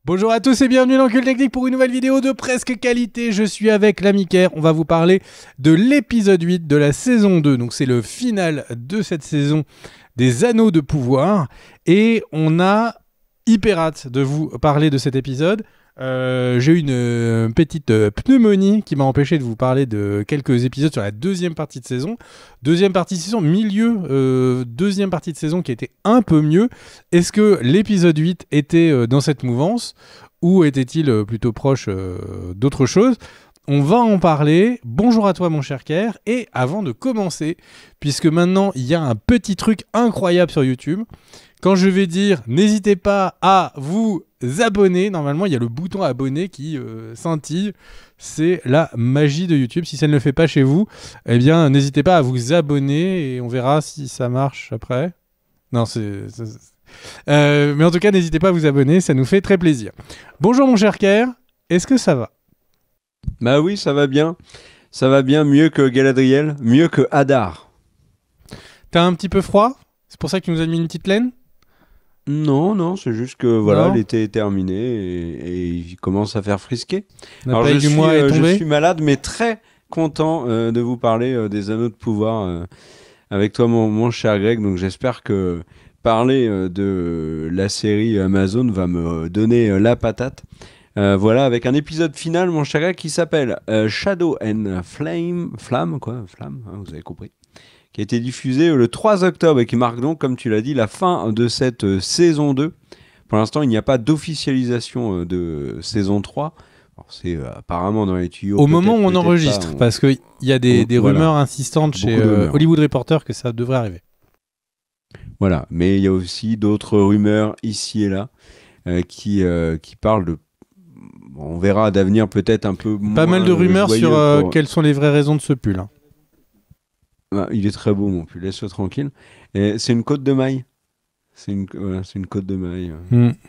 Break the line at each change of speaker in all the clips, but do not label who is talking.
Bonjour à tous et bienvenue dans Cult Technique pour une nouvelle vidéo de presque qualité. Je suis avec l'ami Ker. On va vous parler de l'épisode 8 de la saison 2. Donc c'est le final de cette saison des Anneaux de Pouvoir. Et on a hyper hâte de vous parler de cet épisode. J'ai eu une petite pneumonie qui m'a empêché de vous parler de quelques épisodes sur la deuxième partie de saison. Deuxième partie de saison, deuxième partie de saison qui était un peu mieux. Est-ce que l'épisode 8 était dans cette mouvance ou était-il plutôt proche d'autre chose ? On va en parler. Bonjour à toi mon cher Ker. Et avant de commencer, puisque maintenant il y a un petit truc incroyable sur YouTube, quand je vais dire n'hésitez pas à vous abonner, normalement il y a le bouton abonner qui scintille. C'est la magie de YouTube. Si ça ne le fait pas chez vous, eh bien n'hésitez pas à vous abonner et on verra si ça marche après. Non, mais en tout cas n'hésitez pas à vous abonner, ça nous fait très plaisir. Bonjour mon cher Ker, est-ce que ça va ?
Bah oui, ça va bien. Ça va bien, mieux que Galadriel, mieux que Hadar.
T'as un petit peu froid ? C'est pour ça que tu nous as mis une petite laine ?
Non, c'est juste que voilà,
Non.
l'été est terminé et il commence à faire frisquer.
La
Alors
paille du mois est
je
tombée.
suis malade, mais très content de vous parler des Anneaux de Pouvoir avec toi, mon cher Greg. Donc j'espère que parler de la série Amazon va me donner la patate. Voilà, avec un épisode final, mon cher Greg, qui s'appelle Shadow and Flamme, hein, vous avez compris, qui a été diffusé le 3 octobre et qui marque donc, comme tu l'as dit, la fin de cette saison 2. Pour l'instant, il n'y a pas d'officialisation de saison 3. Alors, c'est apparemment dans les tuyaux.
Au moment où on enregistre, parce qu'il y a des
voilà,
rumeurs insistantes chez Hollywood Reporter que ça devrait arriver.
Voilà, mais il y a aussi d'autres rumeurs ici et là qui parlent de... On verra d'avenir peut-être un peu moins...
Pas mal de rumeurs sur
pour...
quelles sont les vraies raisons de ce pull. Hein.
Ah, il est très beau, mon pull, laisse-le tranquille. Et c'est une côte de maille. C'est une côte de maille.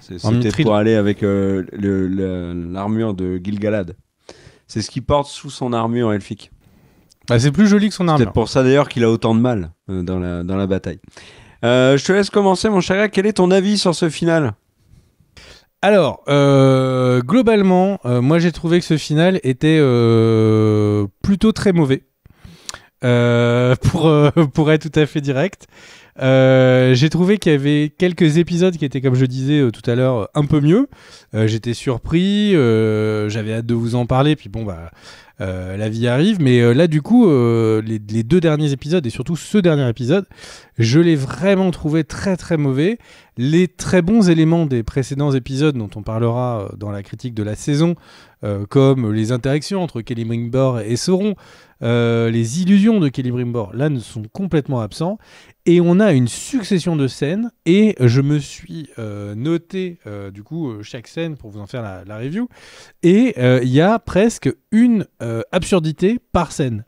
C'était pour aller avec l'armure de Gil-galad. C'est ce qu'il porte sous son armure elfique.
Bah, c'est plus joli que son armure.
C'est peut-être pour ça d'ailleurs qu'il a autant de mal dans la bataille. Je te laisse commencer, mon cher. Quel est ton avis sur ce final ?
Alors, globalement, moi j'ai trouvé que ce final était plutôt très mauvais. Pour être tout à fait direct. J'ai trouvé qu'il y avait quelques épisodes qui étaient, comme je disais tout à l'heure, un peu mieux. J'étais surpris, j'avais hâte de vous en parler, puis bon, bah, la vie arrive. Mais là, du coup, les deux derniers épisodes, et surtout ce dernier épisode, je l'ai vraiment trouvé très très mauvais. Les très bons éléments des précédents épisodes, dont on parlera dans la critique de la saison, comme les interactions entre Celebrimbor et Sauron, les illusions de Celebrimbor, là, ne sont complètement absents. Et on a une succession de scènes, et je me suis noté du coup chaque scène pour vous en faire la review, et il y a presque une absurdité par scène.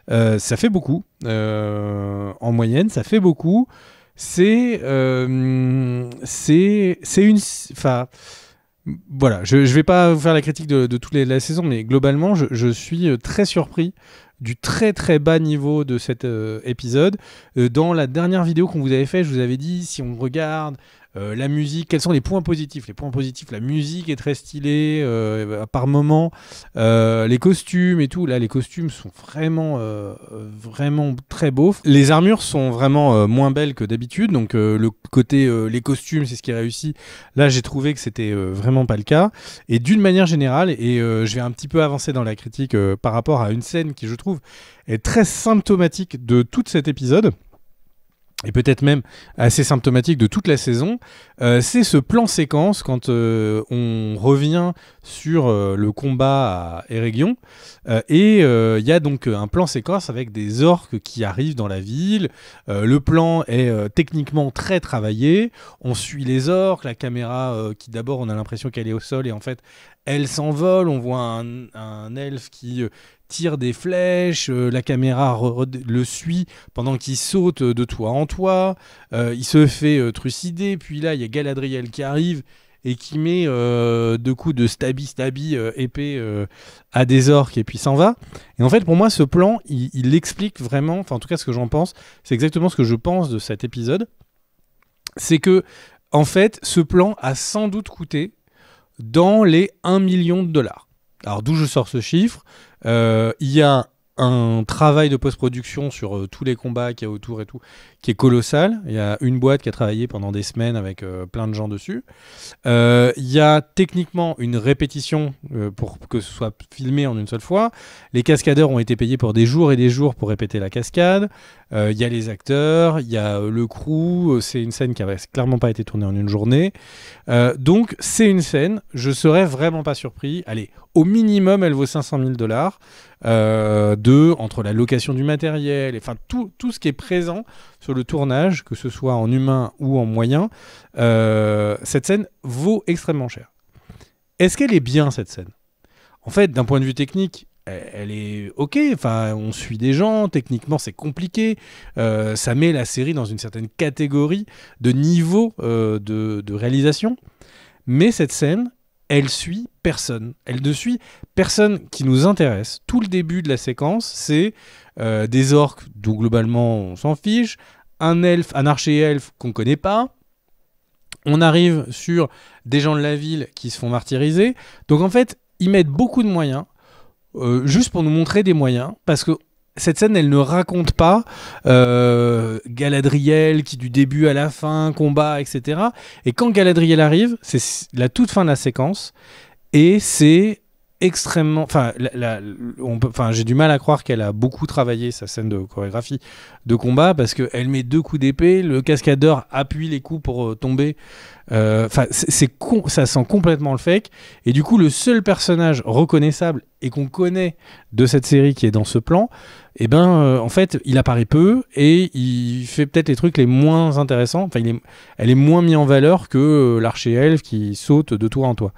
Ça fait beaucoup, en moyenne, ça fait beaucoup. C'est une... Enfin... Voilà, je vais pas vous faire la critique de toute la saison, mais globalement, je suis très surpris du très très bas niveau de cet épisode. Dans la dernière vidéo qu'on vous avait fait, je vous avais dit, si on regarde la musique, quels sont les points positifs ? Les points positifs, la musique est très stylée par moments, les costumes et tout, là les costumes sont vraiment très beaux. Les armures sont vraiment moins belles que d'habitude, donc le côté les costumes, c'est ce qui réussit. Là j'ai trouvé que c'était vraiment pas le cas, et d'une manière générale, et je vais un petit peu avancer dans la critique par rapport à une scène qui je trouve est très symptomatique de tout cet épisode, et peut-être même assez symptomatique de toute la saison, c'est ce plan séquence quand on revient sur le combat à Eregion, et il y a donc un plan séquence avec des orques qui arrivent dans la ville. Le plan est techniquement très travaillé, on suit les orques, la caméra qui d'abord on a l'impression qu'elle est au sol et en fait elle s'envole, on voit un elfe qui tire des flèches, la caméra le suit pendant qu'il saute de toit en toit, il se fait trucider, puis là il y a Galadriel qui arrive et qui met deux coups de stabby épée à des orques et puis s'en va. Et en fait pour moi ce plan il explique vraiment, enfin en tout cas ce que j'en pense, c'est exactement ce que je pense de cet épisode, c'est que en fait ce plan a sans doute coûté dans les 1 million de dollars. Alors d'où je sors ce chiffre? Il y a un travail de post-production sur tous les combats qu'il y a autour et tout, qui est colossal. Il y a une boîte qui a travaillé pendant des semaines avec plein de gens dessus. Il y a techniquement une répétition pour que ce soit filmé en une seule fois. Les cascadeurs ont été payés pour des jours et des jours pour répéter la cascade. Il y a les acteurs, il y a le crew. C'est une scène qui n'avait clairement pas été tournée en une journée. Donc c'est une scène, je serais vraiment pas surpris. Allez, au minimum, elle vaut 500 000 dollars. Entre la location du matériel, enfin tout ce qui est présent sur le tournage, que ce soit en humain ou en moyen, cette scène vaut extrêmement cher. Est-ce qu'elle est bien, cette scène? En fait, d'un point de vue technique, elle est ok, enfin, on suit des gens, techniquement c'est compliqué, ça met la série dans une certaine catégorie de niveau de réalisation, mais cette scène, elle suit personne. Elle ne suit personne qui nous intéresse. Tout le début de la séquence, c'est des orques dont globalement on s'en fiche, un archer-elfe qu'on connaît pas. On arrive sur des gens de la ville qui se font martyriser. Donc en fait, ils mettent beaucoup de moyens juste pour nous montrer des moyens, parce que cette scène, elle ne raconte pas Galadriel qui du début à la fin combat, etc. Et quand Galadriel arrive, c'est la toute fin de la séquence et c'est extrêmement... Enfin, j'ai du mal à croire qu'elle a beaucoup travaillé sa scène de chorégraphie de combat, parce qu'elle met 2 coups d'épée, le cascadeur appuie les coups pour tomber. Ça sent complètement le fake. Et du coup, le seul personnage reconnaissable et qu'on connaît de cette série qui est dans ce plan, en fait, il apparaît peu et il fait peut-être les trucs les moins intéressants. Enfin, elle est moins mise en valeur que l'archer-elfe qui saute de toit en toit.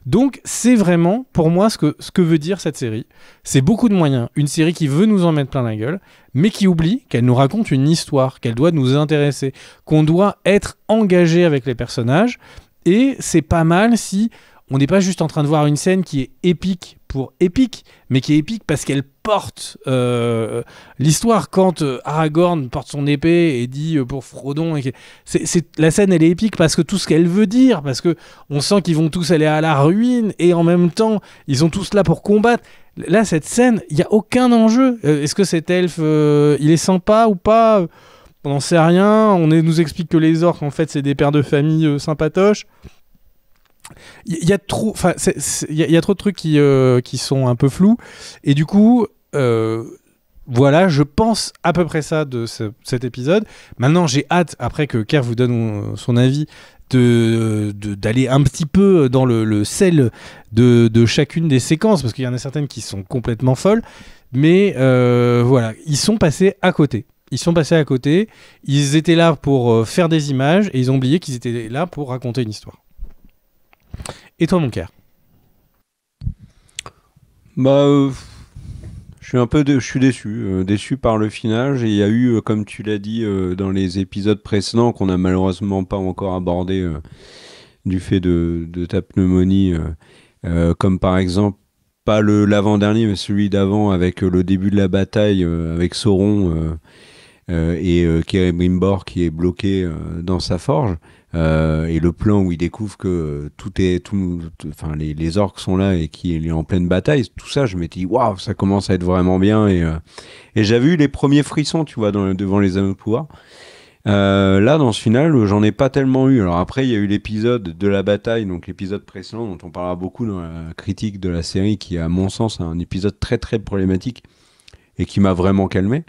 Donc, c'est vraiment, pour moi, ce que veut dire cette série. C'est beaucoup de moyens. Une série qui veut nous en mettre plein la gueule, mais qui oublie qu'elle nous raconte une histoire, qu'elle doit nous intéresser, qu'on doit être engagé avec les personnages. Et c'est pas mal si on n'est pas juste en train de voir une scène qui est épique pour épique, mais qui est épique parce qu'elle porte l'histoire. Quand Aragorn porte son épée et dit pour Frodon, la scène elle est épique parce que tout ce qu'elle veut dire, parce que on sent qu'ils vont tous aller à la ruine et en même temps ils sont tous là pour combattre. Là, cette scène, il n'y a aucun enjeu. Est-ce que cet elfe, il est sympa ou pas? On n'en sait rien. On nous explique que les orques, en fait, c'est des pères de famille sympatoches. Il y a trop de trucs qui sont un peu flous. Et du coup, voilà, je pense à peu près ça de cet épisode. Maintenant, j'ai hâte, après que Kerr vous donne son avis, d'aller un petit peu dans le sel de chacune des séquences, parce qu'il y en a certaines qui sont complètement folles, mais voilà, ils sont passés à côté. Ils étaient là pour faire des images, et ils ont oublié qu'ils étaient là pour raconter une histoire. Et toi, mon Kerr?
Je suis déçu par le final. Et il y a eu, comme tu l'as dit dans les épisodes précédents, qu'on n'a malheureusement pas encore abordé du fait de ta pneumonie, comme par exemple, pas l'avant-dernier, mais celui d'avant, avec le début de la bataille avec Sauron et Celebrimbor qui est bloqué dans sa forge. Et le plan où il découvre que les orques sont là et qu'il est en pleine bataille, tout ça, je m'étais dit waouh, ça commence à être vraiment bien. Et j'avais eu les premiers frissons, tu vois, devant les Anneaux de pouvoir. Là, dans ce final, j'en ai pas tellement eu. Alors après, il y a eu l'épisode de la bataille, donc l'épisode précédent dont on parlera beaucoup dans la critique de la série, qui est à mon sens un épisode très très problématique et qui m'a vraiment calmé.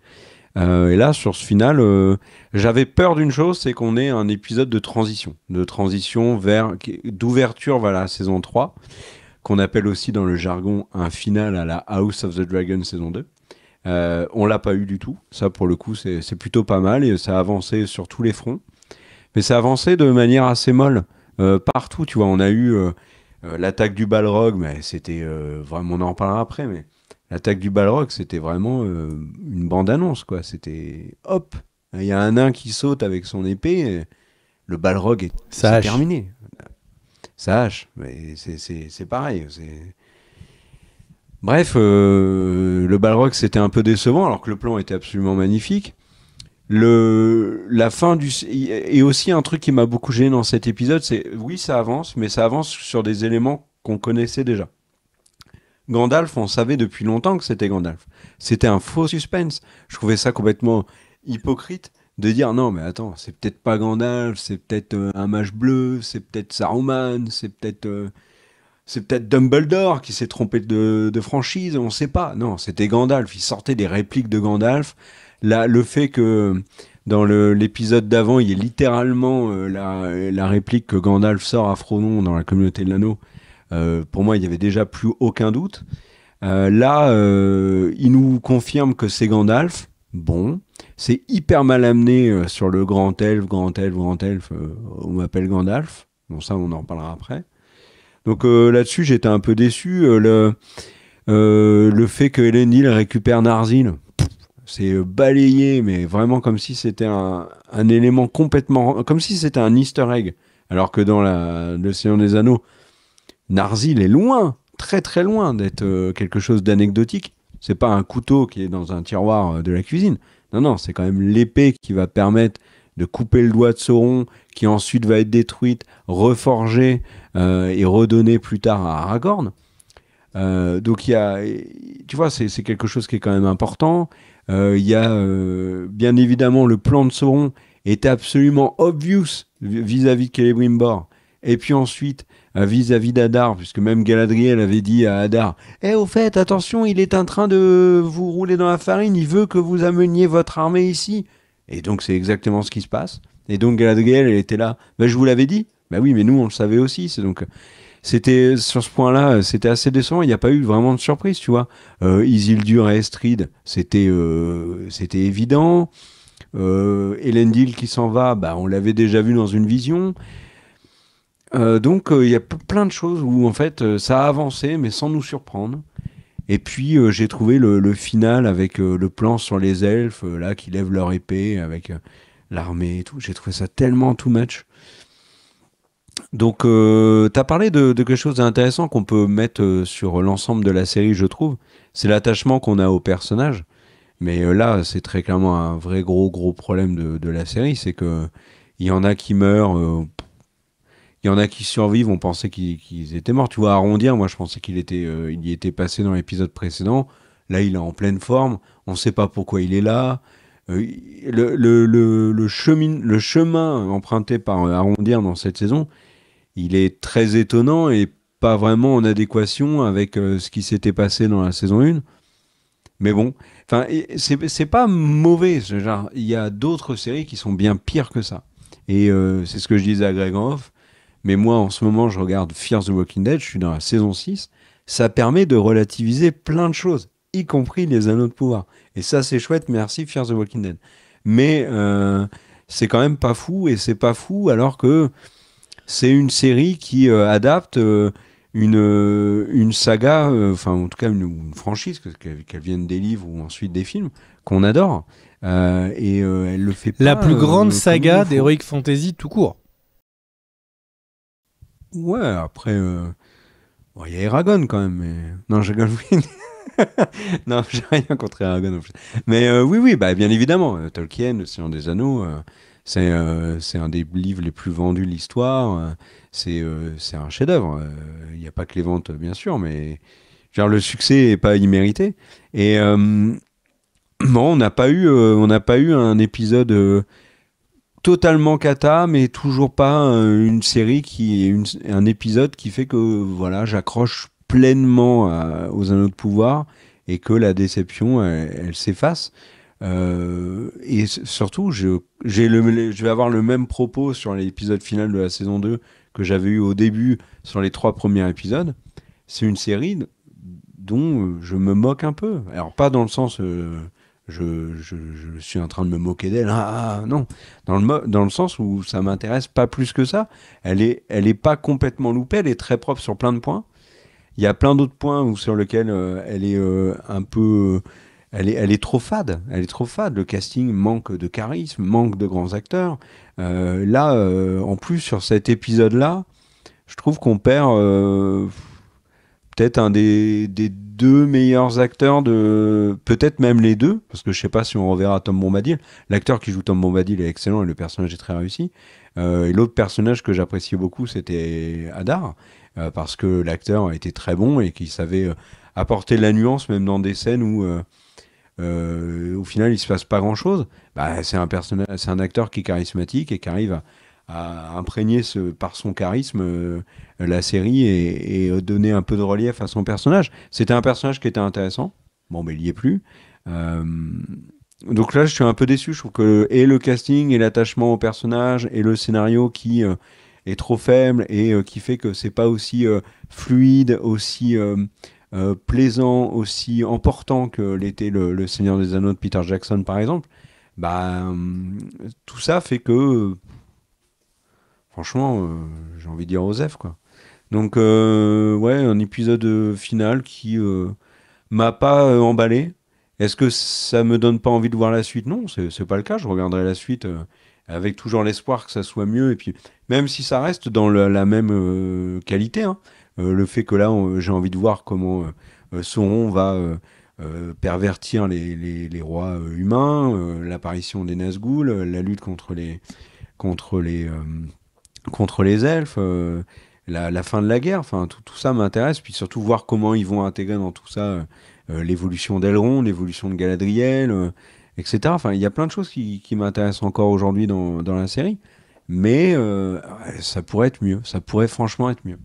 Et là, sur ce final, j'avais peur d'une chose, c'est qu'on ait un épisode de transition d'ouverture vers la saison 3, qu'on appelle aussi dans le jargon un final à la House of the Dragon saison 2. On l'a pas eu du tout. Ça, pour le coup, c'est plutôt pas mal et ça a avancé sur tous les fronts. Mais ça a avancé de manière assez molle partout. Tu vois, on a eu l'attaque du Balrog, mais c'était vraiment, on en reparlera après, mais l'attaque du Balrog, c'était vraiment une bande-annonce, quoi. C'était hop, il y a un nain qui saute avec son épée, et le Balrog c'est terminé. Sa hache, mais c'est pareil. Bref, le Balrog c'était un peu décevant, alors que le plan était absolument magnifique. La fin du... Et aussi un truc qui m'a beaucoup gêné dans cet épisode, c'est, oui, ça avance, mais ça avance sur des éléments qu'on connaissait déjà. Gandalf, on savait depuis longtemps que c'était Gandalf. C'était un faux suspense. Je trouvais ça complètement hypocrite de dire non, mais attends, c'est peut-être pas Gandalf, c'est peut-être un mage bleu, c'est peut-être Saruman, c'est peut-être Dumbledore qui s'est trompé de franchise, on sait pas. Non, c'était Gandalf. Il sortait des répliques de Gandalf. Là, le fait que dans l'épisode d'avant, il y ait littéralement la réplique que Gandalf sort à Frodon dans la communauté de l'anneau, pour moi, il y avait déjà plus aucun doute. Là, il nous confirme que c'est Gandalf. Bon, c'est hyper mal amené sur le grand elfe, on m'appelle Gandalf. Bon, ça, on en reparlera après. Donc là-dessus, j'étais un peu déçu. Le fait que Elendil récupère Narsil, c'est balayé, mais vraiment comme si c'était un élément complètement... Comme si c'était un easter egg. Alors que dans le Seigneur des Anneaux, Narsil est loin, très très loin d'être quelque chose d'anecdotique. C'est pas un couteau qui est dans un tiroir de la cuisine. Non, non, c'est quand même l'épée qui va permettre de couper le doigt de Sauron, qui ensuite va être détruite, reforgée et redonnée plus tard à Aragorn. Donc il y a, tu vois, c'est quelque chose qui est quand même important. Il y a bien évidemment le plan de Sauron était absolument obvious vis-à-vis de Celebrimbor. Et puis ensuite vis-à-vis d'Adar, puisque même Galadriel avait dit à Adar, au fait, attention, il est en train de vous rouler dans la farine, il veut que vous ameniez votre armée ici. Et donc c'est exactement ce qui se passe. Et donc Galadriel, elle était là, je vous l'avais dit. Bah oui, mais nous on le savait aussi. C'était sur ce point-là, c'était assez décevant. Il n'y a pas eu vraiment de surprise, tu vois. Isildur et Estrid, c'était évident. Elendil qui s'en va, on l'avait déjà vu dans une vision. Donc il y a plein de choses où en fait ça a avancé, mais sans nous surprendre. Et puis j'ai trouvé le final avec le plan sur les elfes là qui lèvent leur épée avec l'armée et tout. J'ai trouvé ça tellement too much. Donc, tu as parlé de quelque chose d'intéressant qu'on peut mettre sur l'ensemble de la série, je trouve. C'est l'attachement qu'on a au personnage. Mais là, c'est très clairement un vrai gros problème de la série. C'est que il y en a qui meurent, il y en a qui survivent. On pensait qu'ils étaient morts. Tu vois, Arrondir, moi, je pensais il y était passé dans l'épisode précédent. Là, il est en pleine forme. On ne sait pas pourquoi il est là. Le chemin emprunté par Arrondir dans cette saison, il est très étonnant et pas vraiment en adéquation avec ce qui s'était passé dans la saison 1. Mais bon, c'est pas mauvais ce genre. Il y a d'autres séries qui sont bien pires que ça. Et c'est ce que je disais à Greg en off. Mais moi, en ce moment, je regarde Fear the Walking Dead, je suis dans la saison 6. Ça permet de relativiser plein de choses, y compris les anneaux de pouvoir. Et ça, c'est chouette, merci Fear the Walking Dead. Mais c'est quand même pas fou, et c'est pas fou alors que c'est une série qui adapte une saga, enfin en tout cas une franchise, qu'elle vienne des livres ou ensuite des films, qu'on adore. Et elle le fait pas.
La plus grande saga d'Heroic Fantasy tout court.
Ouais, après, il y a Eragon quand même. Mais... Non, je rigole. Non, j'ai rien contre Eragon en plus. Mais oui, bien évidemment, Tolkien, Le Seigneur des Anneaux, c'est un des livres les plus vendus de l'histoire. C'est un chef-d'œuvre. Il n'y a pas que les ventes, bien sûr, mais genre, le succès n'est pas immérité. Et bon, on n'a pas eu un épisode totalement cata, mais toujours pas une série un épisode qui fait que voilà, j'accroche pleinement aux Anneaux de pouvoir et que la déception, elle s'efface. Et surtout, je vais avoir le même propos sur l'épisode final de la saison 2 que j'avais eu au début sur les 3 premiers épisodes. C'est une série dont je me moque un peu. Alors, pas dans le sens... je suis en train de me moquer d'elle. Non. Dans le sens où ça m'intéresse pas plus que ça. Elle est pas complètement loupée, elle est très propre sur plein de points. Il y a plein d'autres points sur lesquels elle est un peu... Elle est trop fade. Elle est trop fade. Le casting manque de charisme, manque de grands acteurs. Là, en plus, sur cet épisode-là, je trouve qu'on perd peut-être un des deux meilleurs acteurs de peut-être même les deux, parce que je sais pas si on reverra Tom Bombadil. L'acteur qui joue Tom Bombadil est excellent et le personnage est très réussi. Et l'autre personnage que j'appréciais beaucoup, c'était Hadar, parce que l'acteur était très bon et qu'il savait apporter de la nuance même dans des scènes où au final il se passe pas grand chose. Bah, c'est un acteur qui est charismatique et qui arrive à imprégner par son charisme la série et donner un peu de relief à son personnage. C'était un personnage qui était intéressant. Bon, mais il y est plus. Euh, donc là, je suis un peu déçu. Je trouve que et le casting et l'attachement au personnage et le scénario qui est trop faible et qui fait que c'est pas aussi fluide, aussi plaisant, aussi emportant que l'était le Seigneur des Anneaux de Peter Jackson, par exemple. Bah, tout ça fait que franchement, j'ai envie de dire Osef, quoi. Donc, ouais, un épisode final qui m'a pas emballé. Est-ce que ça me donne pas envie de voir la suite? Non, c'est pas le cas. Je regarderai la suite avec toujours l'espoir que ça soit mieux. Et puis, même si ça reste dans la même qualité, hein, le fait que là, j'ai envie de voir comment Sauron va pervertir les rois humains, l'apparition des Nazgûl, la lutte contre les, contre les elfes, la fin de la guerre, enfin tout ça m'intéresse, puis surtout voir comment ils vont intégrer dans tout ça l'évolution d'Elrond, l'évolution de Galadriel, etc. Enfin, il y a plein de choses qui m'intéressent encore aujourd'hui dans la série, mais ça pourrait être mieux, ça pourrait franchement être mieux.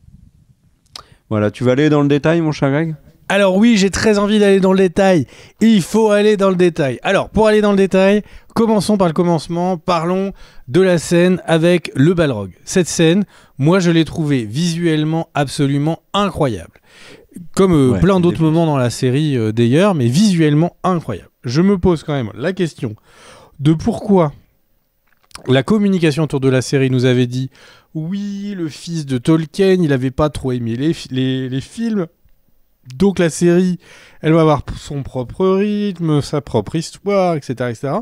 Voilà, tu vas aller dans le détail, mon cher Greg ?
Alors oui, j'ai très envie d'aller dans le détail. Il faut aller dans le détail. Alors, pour aller dans le détail, commençons par le commencement. Parlons de la scène avec le Balrog. Cette scène, moi, je l'ai trouvée visuellement absolument incroyable. Comme plein d'autres moments dans la série d'ailleurs, mais visuellement incroyable. Je me pose quand même la question de pourquoi la communication autour de la série nous avait dit « Oui, le fils de Tolkien, il n'avait pas trop aimé les films. » Donc la série, elle va avoir son propre rythme, sa propre histoire, etc. etc.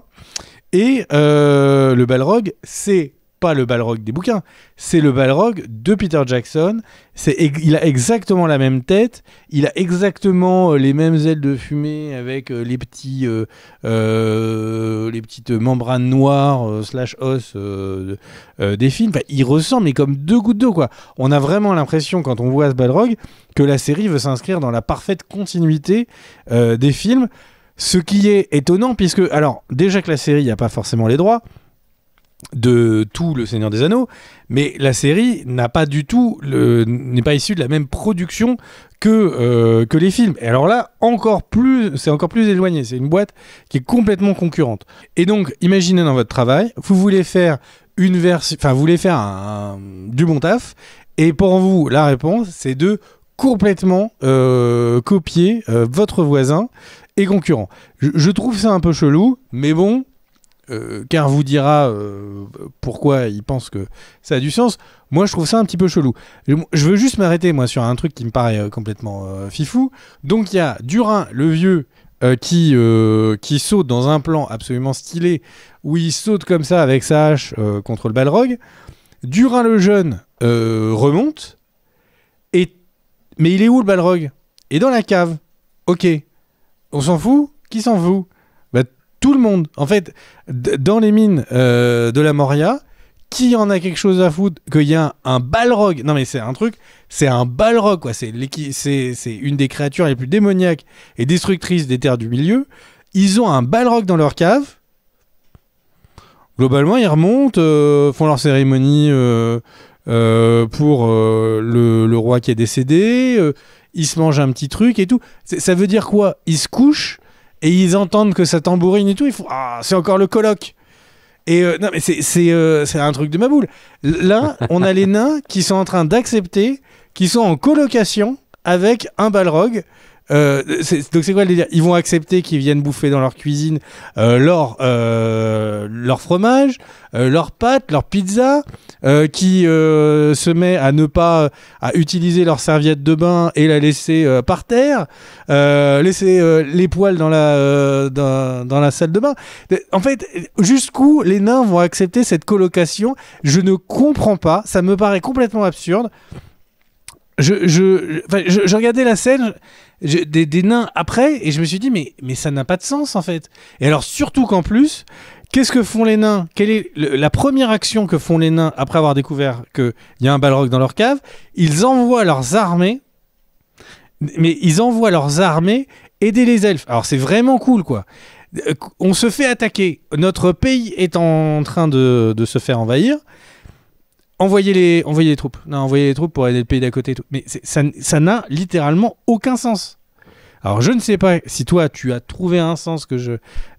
Et le Balrog, c'est pas le Balrog des bouquins, c'est le Balrog de Peter Jackson. Il a exactement la même tête, il a exactement les mêmes ailes de fumée avec les petites membranes noires / os des films. Enfin, il ressemble, mais comme deux gouttes d'eau, quoi. On a vraiment l'impression, quand on voit ce Balrog, que la série veut s'inscrire dans la parfaite continuité des films, ce qui est étonnant, puisque, alors, déjà que la série n'a pas forcément les droits de tout le Seigneur des Anneaux, mais la série n'a pas du tout n'est pas issue de la même production que les films. Et alors là, c'est encore plus éloigné. C'est une boîte qui est complètement concurrente. Et donc, imaginez dans votre travail, vous voulez faire une version, enfin, vous voulez faire du bon taf, et pour vous, la réponse, c'est de complètement copier votre voisin et concurrent. Je trouve ça un peu chelou, mais bon. Car vous dira pourquoi il pense que ça a du sens. Moi, je trouve ça un petit peu chelou. Je veux juste m'arrêter, moi, sur un truc qui me paraît complètement fifou. Donc, il y a Durin, le vieux, qui saute dans un plan absolument stylé, où il saute comme ça avec sa hache contre le Balrog. Durin, le jeune, remonte. Mais il est où, le Balrog? Et dans la cave. Ok. On s'en fout? Qui s'en fout? Tout le monde. En fait, dans les mines de la Moria, qui en a quelque chose à foutre qu'il y a un Balrog? Non mais c'est un truc, c'est un Balrog, quoi. C'est une des créatures les plus démoniaques et destructrices des terres du milieu. Ils ont un Balrog dans leur cave. Globalement, ils remontent, font leur cérémonie pour le roi qui est décédé. Ils se mangent un petit truc et tout. Ça veut dire quoi? Ils se couchent et ils entendent que ça tambourine et tout, ils font « Ah, c'est encore le colloque !» Et non, mais c'est un truc de ma boule. Là, on a les nains qui sont en train d'accepter, qui sont en colocation avec un Balrog. Donc c'est quoi le délire? Ils vont accepter qu'ils viennent bouffer dans leur cuisine leur fromage, leurs pâtes, leur pizza, qui se met à ne pas à utiliser leur serviette de bain et la laisser par terre, laisser les poils dans la salle de bain. En fait, jusqu'où les nains vont accepter cette colocation, je ne comprends pas. Ça me paraît complètement absurde. je regardais la scène des nains après et je me suis dit mais ça n'a pas de sens en fait. Et alors surtout qu'en plus, qu'est-ce que font les nains ? Quelle est la première action que font les nains après avoir découvert qu'il y a un Balrog dans leur cave ? Ils envoient leurs armées, aider les elfes. Alors c'est vraiment cool quoi. On se fait attaquer, notre pays est en train de se faire envahir. Envoyer les troupes. Non, envoyer les troupes pour aider le pays d'à côté. Et tout. Mais ça n'a littéralement aucun sens. Alors, je ne sais pas si toi, tu as trouvé un sens que je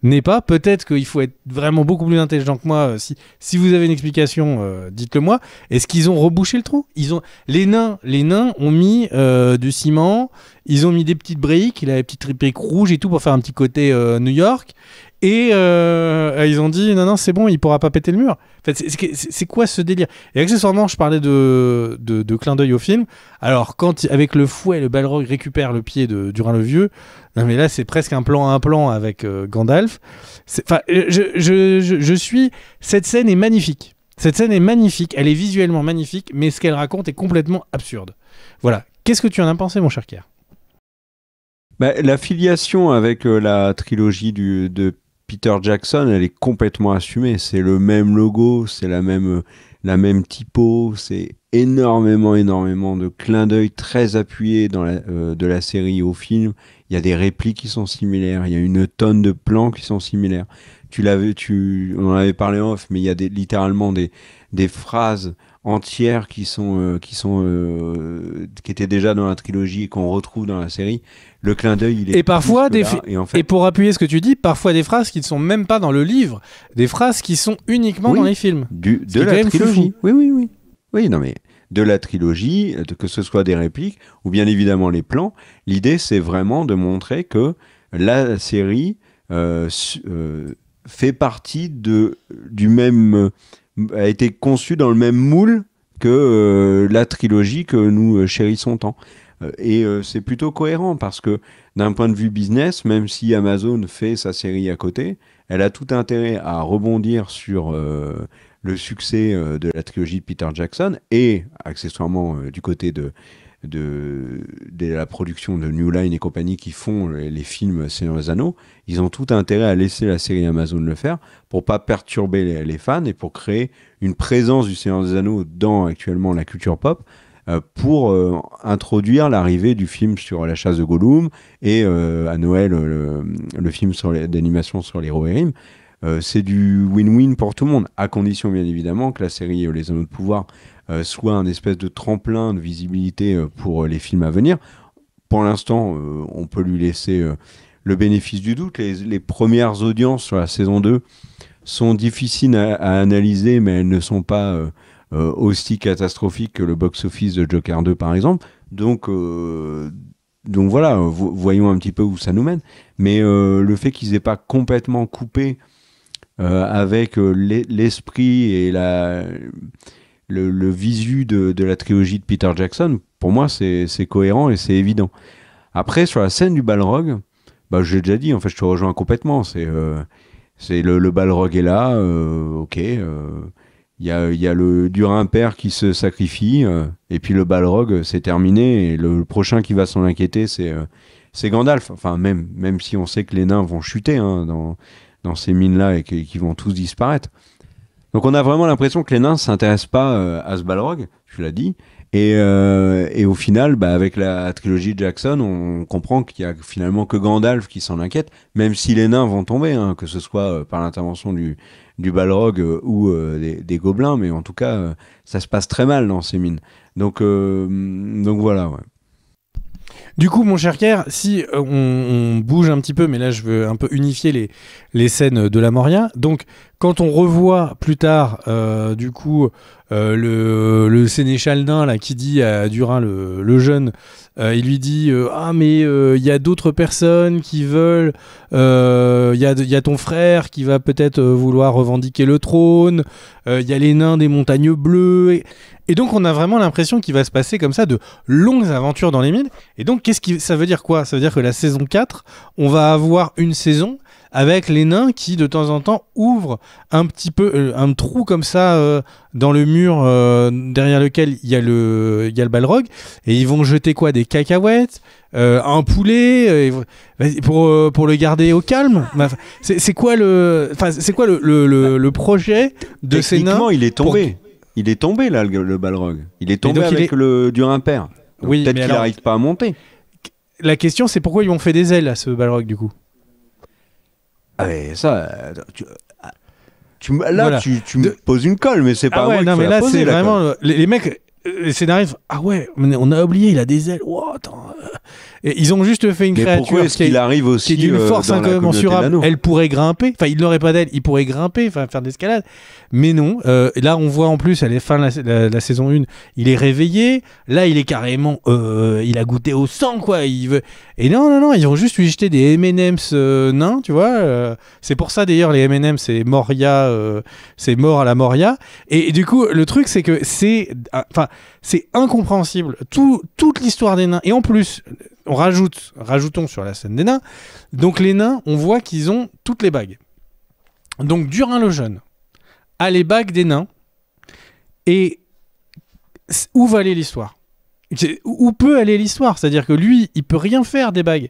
n'ai pas. Peut-être qu'il faut être vraiment beaucoup plus intelligent que moi. Si vous avez une explication, dites-le moi. Est-ce qu'ils ont rebouché le trou ? Les nains ont mis du ciment. Ils ont mis des petites briques. Il a des petites briques rouges et tout pour faire un petit côté New York. Et ils ont dit non c'est bon, il pourra pas péter le mur. En fait, c'est quoi ce délire ? Et accessoirement, je parlais de clin d'œil au film. Alors quand avec le fouet, le Balrog récupère le pied de Durin le Vieux. Non mais là c'est presque un plan à un plan avec Gandalf. Enfin, je suis. Cette scène est magnifique. Cette scène est magnifique. Elle est visuellement magnifique, mais ce qu'elle raconte est complètement absurde. Voilà. Qu'est-ce que tu en as pensé, mon cher Kier ?
La filiation avec la trilogie de Peter Jackson, elle est complètement assumée. C'est le même logo, c'est la même typo, c'est énormément de clins d'œil très appuyés de la série au film. Il y a des répliques qui sont similaires, il y a une tonne de plans qui sont similaires. On en avait parlé en off, mais il y a littéralement des phrases entières qui étaient déjà dans la trilogie et qu'on retrouve dans la série. Le clin d'œil, il est.
Et parfois
et
pour appuyer ce que tu dis, parfois des phrases qui ne sont même pas dans le livre, des phrases qui sont uniquement dans les films.
De la trilogie. Oui. Oui, non mais de la trilogie, que ce soit des répliques ou bien évidemment les plans. L'idée, c'est vraiment de montrer que la série fait partie du même, a été conçue dans le même moule que la trilogie que nous chérissons tant. Et c'est plutôt cohérent parce que d'un point de vue business, même si Amazon fait sa série à côté, elle a tout intérêt à rebondir sur le succès de la trilogie de Peter Jackson et accessoirement du côté de la production de New Line et compagnie qui font les films Seigneur des Anneaux. Ils ont tout intérêt à laisser la série Amazon le faire pour pas perturber les fans et pour créer une présence du Seigneur des Anneaux dans actuellement la culture pop pour introduire l'arrivée du film sur la chasse de Gollum et à Noël le film d'animation sur les Rohirrim. C'est du win-win pour tout le monde, à condition bien évidemment que la série Les Anneaux de Pouvoir soit un espèce de tremplin de visibilité pour les films à venir. Pour l'instant, on peut lui laisser le bénéfice du doute. Les premières audiences sur la saison 2 sont difficiles à analyser, mais elles ne sont pas aussi catastrophique que le box-office de Joker 2 par exemple. Donc voilà, voyons un petit peu où ça nous mène. Mais le fait qu'ils aient pas complètement coupé avec l'esprit et le visu de la trilogie de Peter Jackson, pour moi c'est cohérent et c'est évident. Après sur la scène du Balrog, j'ai déjà dit, en fait je te rejoins complètement. C'est le Balrog est là, ok. Il y a le Durin père qui se sacrifie, et puis le Balrog, c'est terminé, et le prochain qui va s'en inquiéter, c'est Gandalf. Enfin, même si on sait que les nains vont chuter dans ces mines-là et qu'ils vont tous disparaître. Donc on a vraiment l'impression que les nains ne s'intéressent pas à ce Balrog, tu l'as dit, et au final, avec la trilogie de Jackson, on comprend qu'il y a finalement que Gandalf qui s'en inquiète, même si les nains vont tomber, que ce soit par l'intervention du Balrog ou des gobelins, mais en tout cas, ça se passe très mal dans ces mines. Donc voilà, ouais.
Du coup, mon cher Kier, si on bouge un petit peu, mais là je veux un peu unifier les scènes de la Moria. Donc, quand on revoit plus tard, du coup, le sénéchal nain là qui dit à Durin le jeune, il lui dit ah mais il y a d'autres personnes qui veulent, il y a ton frère qui va peut-être vouloir revendiquer le trône, il y a les nains des montagnes bleues. Et donc on a vraiment l'impression qu'il va se passer comme ça de longues aventures dans les mines. Et donc ça veut dire quoi ? Ça veut dire que la saison 4, on va avoir une saison avec les nains qui de temps en temps ouvrent un petit peu un trou comme ça dans le mur derrière lequel il y a le balrog, et ils vont jeter quoi, des cacahuètes, un poulet pour le garder au calme. C'est quoi le projet de ces nains?
Techniquement, il est tombé. Il est tombé là, le balrog. Il est tombé avec le Durin-Père.
Oui,
peut-être qu'il n'arrive pas à monter.
La question, c'est pourquoi ils ont fait des ailes à ce balrog du coup.
Ah mais ça, tu me poses une colle, mais c'est pas moi qui
mais là
poser,
c'est vraiment les mecs, les scénaristes. Ah ouais, on a oublié, il a des ailes. Oh, attends. Et ils ont juste fait une créature
pourquoi est-ce qu'il arrive aussi
qui est d'une force incommensurable. Elle pourrait grimper. Enfin, il n'aurait pas d'aile, il pourrait grimper, faire de l'escalade. Mais non. Là, on voit en plus à la fin de la saison 1, il est réveillé. Là, il est carrément, il a goûté au sang, quoi. Il veut. Et non, ils ont juste lui jeté des M&M's nains, tu vois. C'est pour ça d'ailleurs les M&M's, c'est Moria, c'est mort à la Moria. Et du coup, le truc, c'est que c'est incompréhensible. Toute l'histoire des nains. Et en plus, rajoutons sur la scène des nains. Donc les nains, on voit qu'ils ont toutes les bagues. Donc Durin le Jeune a les bagues des nains. Et où va aller l'histoire ? Où peut aller l'histoire ? C'est-à-dire que lui, il peut rien faire des bagues.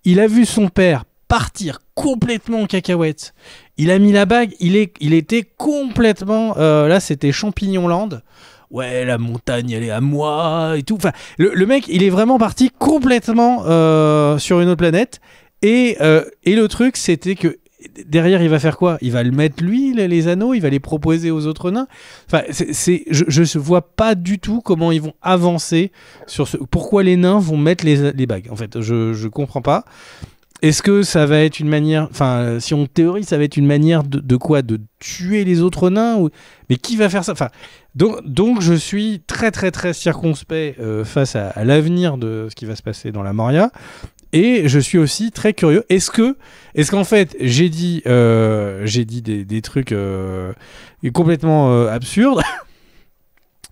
Il a vu son père partir complètement en cacahuète. Il a mis la bague, il était complètement... là, c'était Champignonland. Ouais, la montagne, elle est à moi et tout. Enfin, le mec, il est vraiment parti complètement sur une autre planète. Et le truc, c'était que derrière, il va faire quoi ? Il va le mettre, lui, les anneaux, il va les proposer aux autres nains. Enfin, je ne vois pas du tout comment ils vont avancer sur ce... Pourquoi les nains vont mettre les bagues ? En fait, je ne comprends pas. Est-ce que ça va être une manière... Enfin, si on théorise, ça va être une manière de quoi ? De tuer les autres nains ou... Mais qui va faire ça ? Enfin, donc, je suis très, très, très circonspect face à l'avenir de ce qui va se passer dans la Moria. Et je suis aussi très curieux. Est-ce qu'en fait, j'ai dit des trucs complètement absurdes.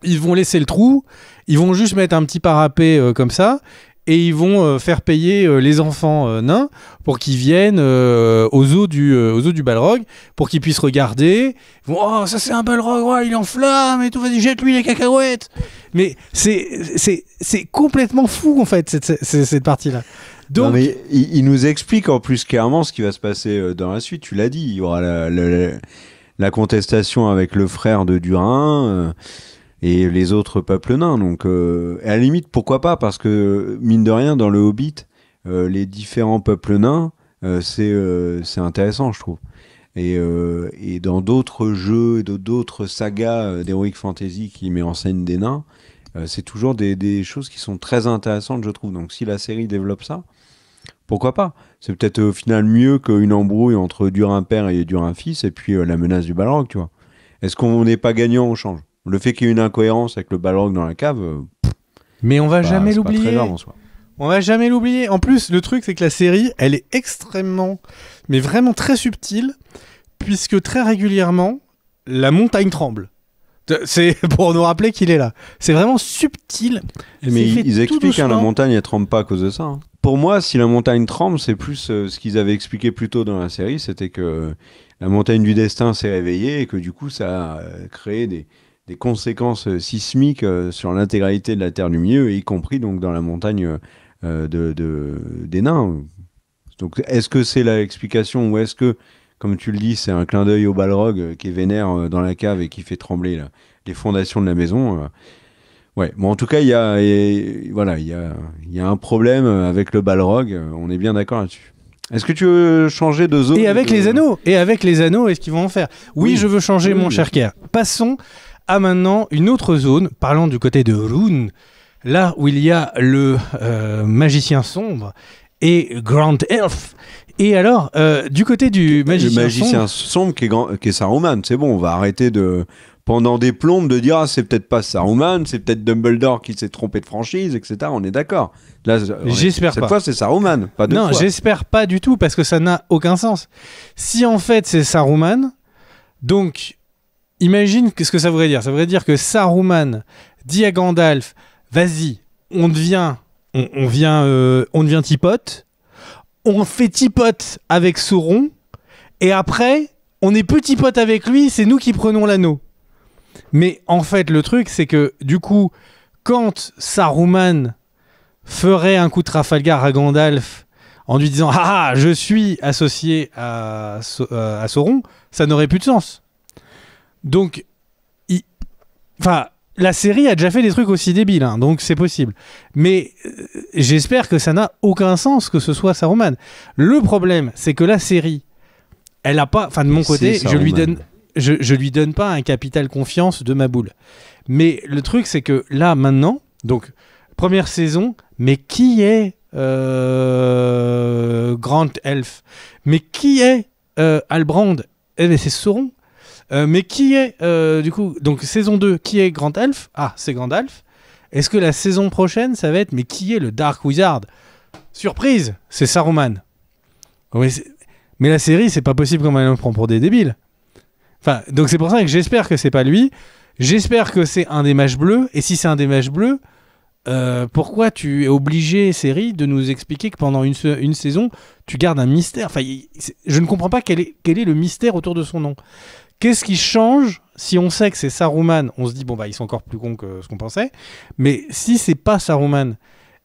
Ils vont laisser le trou. Ils vont juste mettre un petit parapet comme ça. Et ils vont faire payer les enfants nains pour qu'ils viennent aux eaux du Balrog, pour qu'ils puissent regarder. Ils vont, oh, ça c'est un Balrog, ouais, il est en flamme et tout, vas-y, jette-lui les cacahuètes. Mais c'est complètement fou, en fait, cette partie-là. Donc...
Non, mais il nous explique en plus clairement ce qui va se passer dans la suite. Tu l'as dit, il y aura la contestation avec le frère de Durin. Et les autres peuples nains, donc à la limite pourquoi pas, parce que mine de rien dans le Hobbit, les différents peuples nains, c'est intéressant je trouve. Et dans d'autres jeux et d'autres sagas d'Heroic Fantasy qui met en scène des nains, c'est toujours des choses qui sont très intéressantes je trouve. Donc si la série développe ça, pourquoi pas ? C'est peut-être au final mieux qu'une embrouille entre Durin-Père et Durin-Fils et puis la menace du Balrog, tu vois. Est-ce qu'on n'est pas gagnant au change ? Le fait qu'il y ait une incohérence avec le Balrog dans la cave,
mais on va jamais l'oublier.
Pas très grave en soi.
On va jamais l'oublier. En plus, le truc, c'est que la série, elle est extrêmement, mais vraiment très subtile, puisque très régulièrement, la montagne tremble. C'est pour nous rappeler qu'il est là. C'est vraiment subtil.
Mais ils expliquent, la montagne, elle tremble pas à cause de ça. Hein. Pour moi, si la montagne tremble, c'est plus ce qu'ils avaient expliqué plus tôt dans la série, c'était que la montagne du destin s'est réveillée et que du coup, ça a créé des conséquences sismiques sur l'intégralité de la Terre du Milieu, y compris donc dans la montagne des nains. Donc, est-ce que c'est l'explication ou est-ce que, comme tu le dis, c'est un clin d'œil au Balrog qui est vénère dans la cave et qui fait trembler les fondations de la maison Ouais, bon, en tout cas, il y a un problème avec le Balrog, on est bien d'accord là-dessus. Est-ce que tu veux changer de zone ?
Et avec les anneaux, est-ce qu'ils vont en faire ? Oui, je veux changer, mon cher Kerr. Passons à maintenant une autre zone, parlant du côté de Rhûn, là où il y a le magicien sombre et Grand Elf. Et alors, du côté du magicien
sombre qui est Saruman, c'est bon, on va arrêter pendant des plombes de dire c'est peut-être pas Saruman, c'est peut-être Dumbledore qui s'est trompé de franchise, etc. On est d'accord. Là,
j'espère pas.
Cette fois, c'est Saruman, pas deux fois.
Non, j'espère pas du tout, parce que ça n'a aucun sens. Si en fait c'est Saruman, donc... Imagine ce que ça voudrait dire. Ça voudrait dire que Saruman dit à Gandalf, vas-y, on devient tipote, on fait tipote avec Sauron, et après, on est petits potes avec lui, c'est nous qui prenons l'anneau. Mais en fait, le truc, c'est que du coup, quand Saruman ferait un coup de Trafalgar à Gandalf en lui disant ah, je suis associé à Sauron, ça n'aurait plus de sens. Donc, la série a déjà fait des trucs aussi débiles, hein, donc c'est possible. Mais j'espère que ça n'a aucun sens que ce soit Saruman. Le problème, c'est que la série, elle a pas. Enfin, de mon côté, je lui donne pas un capital confiance de ma boule. Mais le truc, c'est que là, maintenant, donc première saison, mais qui est Grand Elf? Mais qui est Halbrand? Eh bien, c'est Sauron. Mais qui est, du coup, donc saison 2, qui est Grand Elf? Ah, c'est Gandalf. Est-ce que la saison prochaine, ça va être, mais qui est le Dark Wizard? Surprise, c'est Saruman. Mais la série, c'est pas possible qu'on me prend pour des débiles. Enfin, donc c'est pour ça que j'espère que c'est pas lui. J'espère que c'est un des mages bleus. Et si c'est un des mages bleus, pourquoi tu es obligé, série, de nous expliquer que pendant une saison, tu gardes un mystère? Enfin, je ne comprends pas quel est le mystère autour de son nom. Qu'est-ce qui change si on sait que c'est Saruman? On se dit, bon, bah, ils sont encore plus cons que ce qu'on pensait. Mais si c'est pas Saruman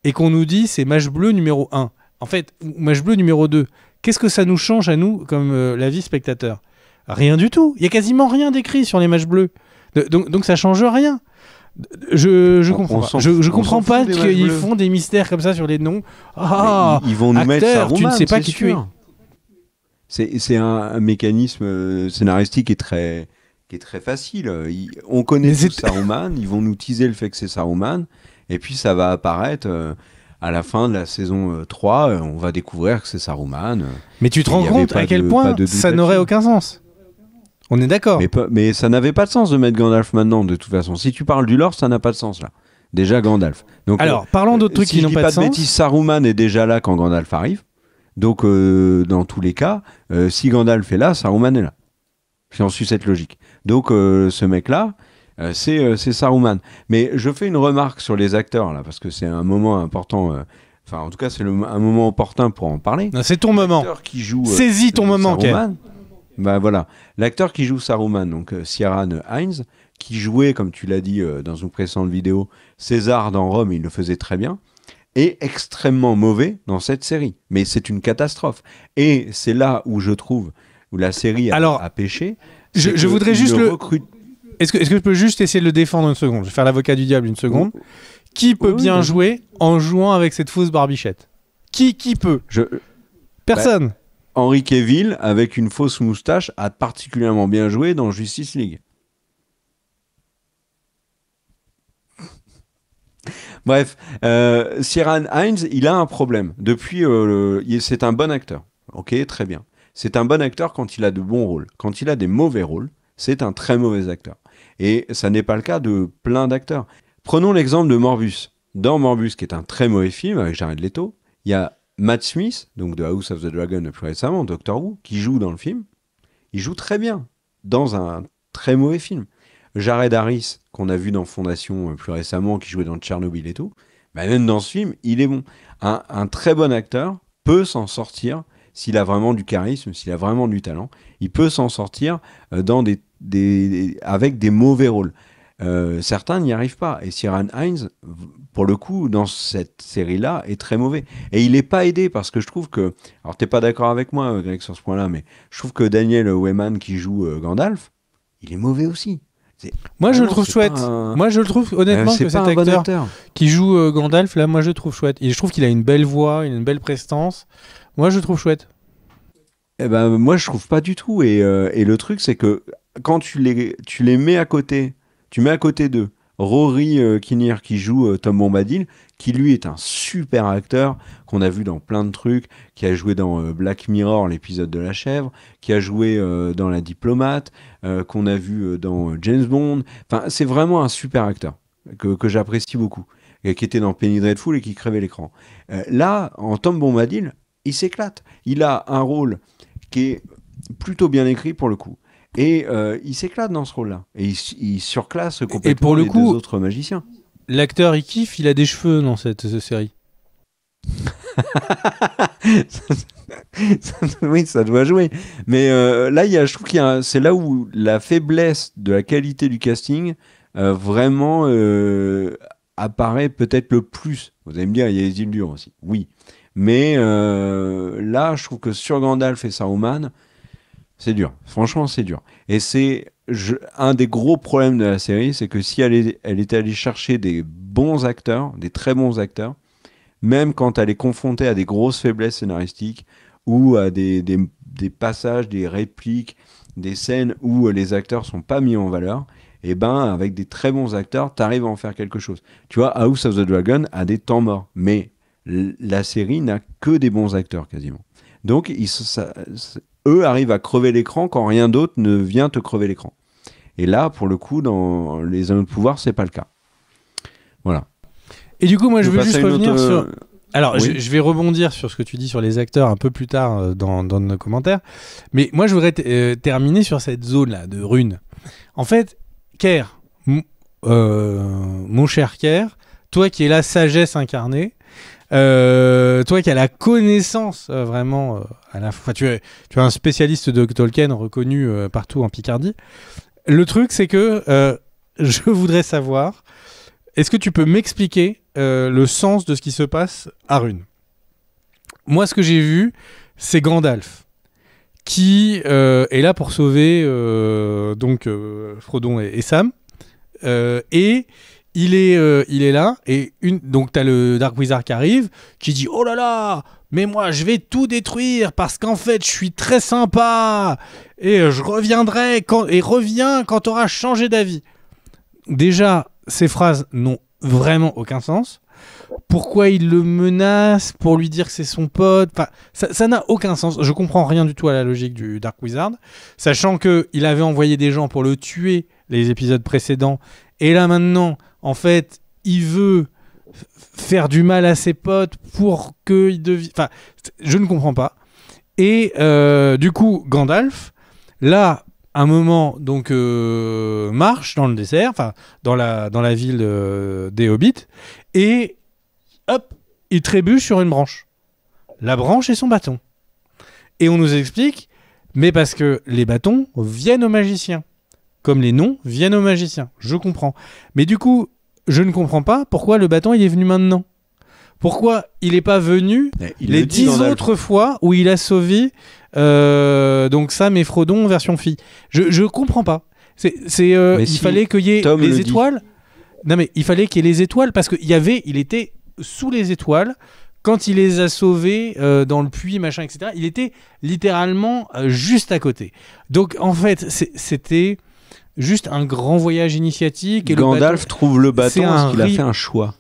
et qu'on nous dit c'est mage bleu numéro 1, en fait, ou mage bleu numéro 2, qu'est-ce que ça nous change à nous comme l'avis spectateur? Rien du tout. Il y a quasiment rien d'écrit sur les mages bleus. Donc ça change rien. Je comprends pas. Je comprends pas qu'ils font des mystères comme ça sur les noms. Ah,
ils vont nous mettre Saruman,
tu ne sais pas qui tu es.
C'est un mécanisme scénaristique qui est très facile. On connaît tous Saruman, ils vont nous teaser le fait que c'est Saruman, et puis ça va apparaître à la fin de la saison 3, on va découvrir que c'est Saruman.
Mais tu te rends compte à quel point ça n'aurait aucun sens? On est d'accord.
Mais ça n'avait pas de sens de mettre Gandalf maintenant, de toute façon. Si tu parles du lore, ça n'a pas de sens, là. Déjà, Gandalf. Donc,
alors, parlons d'autres trucs qui n'ont pas de sens.
Si je dis pas de bêtises, Saruman est déjà là quand Gandalf arrive. Donc, dans tous les cas, si Gandalf est là, Saruman est là. Si on suit cette logique. Donc, ce mec-là, c'est Saruman. Mais je fais une remarque sur les acteurs, là, parce que c'est un moment important. Enfin, en tout cas, c'est un moment opportun pour en parler.
Non, c'est ton moment. Saisis ton moment, Saruman.
Bah voilà, l'acteur qui joue Saruman, donc Ciarán Hinds, qui jouait, comme tu l'as dit dans une précédente vidéo, César dans Rome, il le faisait très bien, est extrêmement mauvais dans cette série. Mais c'est une catastrophe. Et c'est là où je trouve, où la série a péché.
Je voudrais juste Est-ce que je peux juste essayer de le défendre une seconde? Je vais faire l'avocat du diable une seconde. Qui peut bien jouer en jouant avec cette fausse barbichette? Qui peut? Personne.
Henry Cavill, avec une fausse moustache, a particulièrement bien joué dans Justice League. Bref, Ciarán Hinds, il a un problème. Depuis, c'est un bon acteur. Ok, très bien. C'est un bon acteur quand il a de bons rôles. Quand il a des mauvais rôles, c'est un très mauvais acteur. Et ça n'est pas le cas de plein d'acteurs. Prenons l'exemple de Morbus. Dans Morbus, qui est un très mauvais film avec Jared Leto, il y a Matt Smith, donc de House of the Dragon plus récemment, Doctor Who, qui joue dans le film. Il joue très bien dans un très mauvais film. Jared Harris, qu'on a vu dans Fondation plus récemment, qui jouait dans Tchernobyl et tout, bah même dans ce film, il est bon. Un très bon acteur peut s'en sortir s'il a vraiment du charisme, s'il a vraiment du talent. Il peut s'en sortir avec des mauvais rôles. Certains n'y arrivent pas. Et Ciarán Hinds, pour le coup, dans cette série-là, est très mauvais. Et il n'est pas aidé parce que je trouve que... Alors, tu n'es pas d'accord avec moi, Greg, sur ce point-là, mais je trouve que Daniel Weyman, qui joue Gandalf, il est mauvais aussi.
Moi, je le trouve chouette. Moi, je le trouve, honnêtement, que cet acteur qui joue Gandalf, là, moi, je le trouve chouette. Et je trouve qu'il a une belle voix, une belle prestance. Moi, je le trouve chouette.
Eh ben, moi, je trouve pas du tout. Et le truc, c'est que quand tu les mets à côté... Tu mets à côté d'eux Rory Kinnear qui joue Tom Bombadil, qui lui est un super acteur qu'on a vu dans plein de trucs, qui a joué dans Black Mirror, l'épisode de la chèvre, qui a joué dans La Diplomate, qu'on a vu dans James Bond. Enfin, c'est vraiment un super acteur que j'apprécie beaucoup, et qui était dans Penny Dreadful et qui crevait l'écran. Là, en Tom Bombadil, il s'éclate. Il a un rôle qui est plutôt bien écrit pour le coup. Et il s'éclate dans ce rôle-là. Et il surclasse complètement
pour le
les
coup,
deux autres magiciens.
L'acteur, il kiffe, il a des cheveux dans cette série.
Oui, ça doit jouer. Mais là, je trouve c'est là où la faiblesse de la qualité du casting vraiment apparaît peut-être le plus. Vous allez me dire, il y a les îles dures aussi. Oui. Mais là, je trouve que sur Gandalf et Saruman, c'est dur. Franchement, c'est dur. Et un des gros problèmes de la série, c'est que si elle était allée chercher des bons acteurs, des très bons acteurs, même quand elle est confrontée à des grosses faiblesses scénaristiques ou à des passages, des répliques, des scènes où les acteurs sont pas mis en valeur, et ben avec des très bons acteurs, t'arrives à en faire quelque chose. Tu vois, House of the Dragon a des temps morts, mais la série n'a que des bons acteurs quasiment. Donc eux arrivent à crever l'écran quand rien d'autre ne vient te crever l'écran. Et là, pour le coup, dans Les Anneaux de Pouvoir, c'est pas le cas. Voilà.
Et du coup, moi, je veux juste revenir sur... Alors,
oui.
je vais rebondir sur ce que tu dis sur les acteurs un peu plus tard dans nos commentaires. Mais moi, je voudrais terminer sur cette zone-là de Rune. En fait, Ker, mon cher Ker, toi qui es la sagesse incarnée, toi qui as la connaissance vraiment à la fois, tu es un spécialiste de Tolkien reconnu partout en Picardie. Le truc, c'est que je voudrais savoir, est-ce que tu peux m'expliquer le sens de ce qui se passe à Rune? Moi, ce que j'ai vu, c'est Gandalf qui est là pour sauver Frodon et Sam. Et il est là. Et donc, tu as le Dark Wizard qui arrive, qui dit « Oh là là, mais moi, je vais tout détruire parce qu'en fait, je suis très sympa et je reviendrai reviens quand tu auras changé d'avis. » Déjà, ces phrases n'ont vraiment aucun sens. Pourquoi il le menace pour lui dire que c'est son pote? Enfin, ça n'a aucun sens. Je comprends rien du tout à la logique du Dark Wizard, sachant qu'il avait envoyé des gens pour le tuer les épisodes précédents, et là maintenant, en fait, il veut faire du mal à ses potes pour qu'il devienne... Enfin, je ne comprends pas. Et du coup, Gandalf, là, un moment, donc, marche dans le désert, enfin, dans la ville des Hobbits, et hop, il trébuche sur une branche. La branche et son bâton. Et on nous explique, mais parce que les bâtons viennent aux magiciens. Comme les noms viennent aux magiciens. Je comprends. Mais du coup, je ne comprends pas pourquoi le bâton il est venu maintenant. Pourquoi il n'est pas venu les 10 autres fois où il a sauvé donc Sam et Frodon version fille. Je comprends pas. Il fallait qu'il y ait
Tom
les étoiles. Non mais il fallait qu'il y ait les étoiles parce il était sous les étoiles quand il les a sauvés dans le puits machin etc. Il était littéralement juste à côté. Donc en fait c'était juste un grand voyage initiatique. Et
Gandalf trouve le bâton parce qu'il a fait un choix.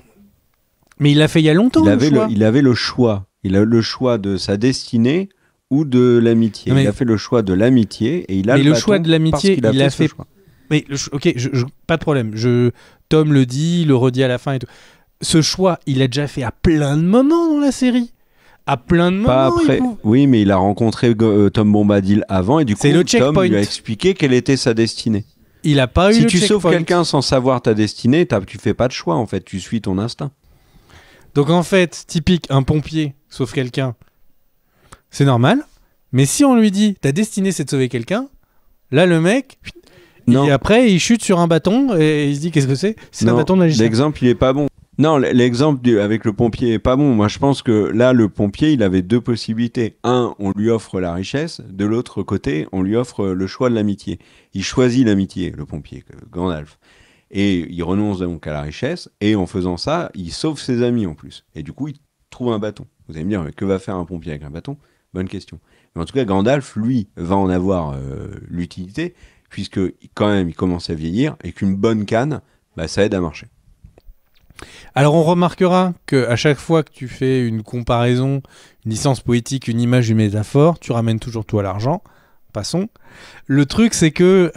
Mais il l'a fait il y a longtemps.
Il avait le choix. Il a le choix de sa destinée ou de l'amitié. Il a fait le choix de l'amitié et il a le
choix de l'amitié. Il a fait. Mais ok, pas de problème. Tom le dit, le redit à la fin et tout. Ce choix, il a déjà fait à plein de moments dans la série. À plein de moments.
Pas après. Oui, mais il a rencontré Tom Bombadil avant et du coup, Tom lui a expliqué quelle était sa destinée.
Il a pas eu le checkpoint.
Si tu sauves quelqu'un sans savoir ta destinée, tu fais pas de choix en fait. Tu suis ton instinct.
Donc en fait, typique, un pompier sauve quelqu'un, c'est normal. Mais si on lui dit ta destinée c'est de sauver quelqu'un, là le mec, après il chute sur un bâton et il se dit qu'est-ce que c'est? C'est un bâton de magicien.
L'exemple il est pas bon. Non, l'exemple avec le pompier est pas bon. Moi je pense que là le pompier il avait deux possibilités. Un, on lui offre la richesse. De l'autre côté, on lui offre le choix de l'amitié. Il choisit l'amitié, le pompier, Gandalf. Et il renonce donc à la richesse, et en faisant ça, il sauve ses amis en plus. Et du coup, il trouve un bâton. Vous allez me dire, mais que va faire un pompier avec un bâton? Bonne question. Mais en tout cas, Gandalf, lui, va en avoir l'utilité, puisque quand même, il commence à vieillir, et qu'une bonne canne, ça aide à marcher.
Alors, on remarquera qu'à chaque fois que tu fais une comparaison, une licence poétique, une image, une métaphore, tu ramènes toujours tout à l'argent. Passons. Le truc, c'est que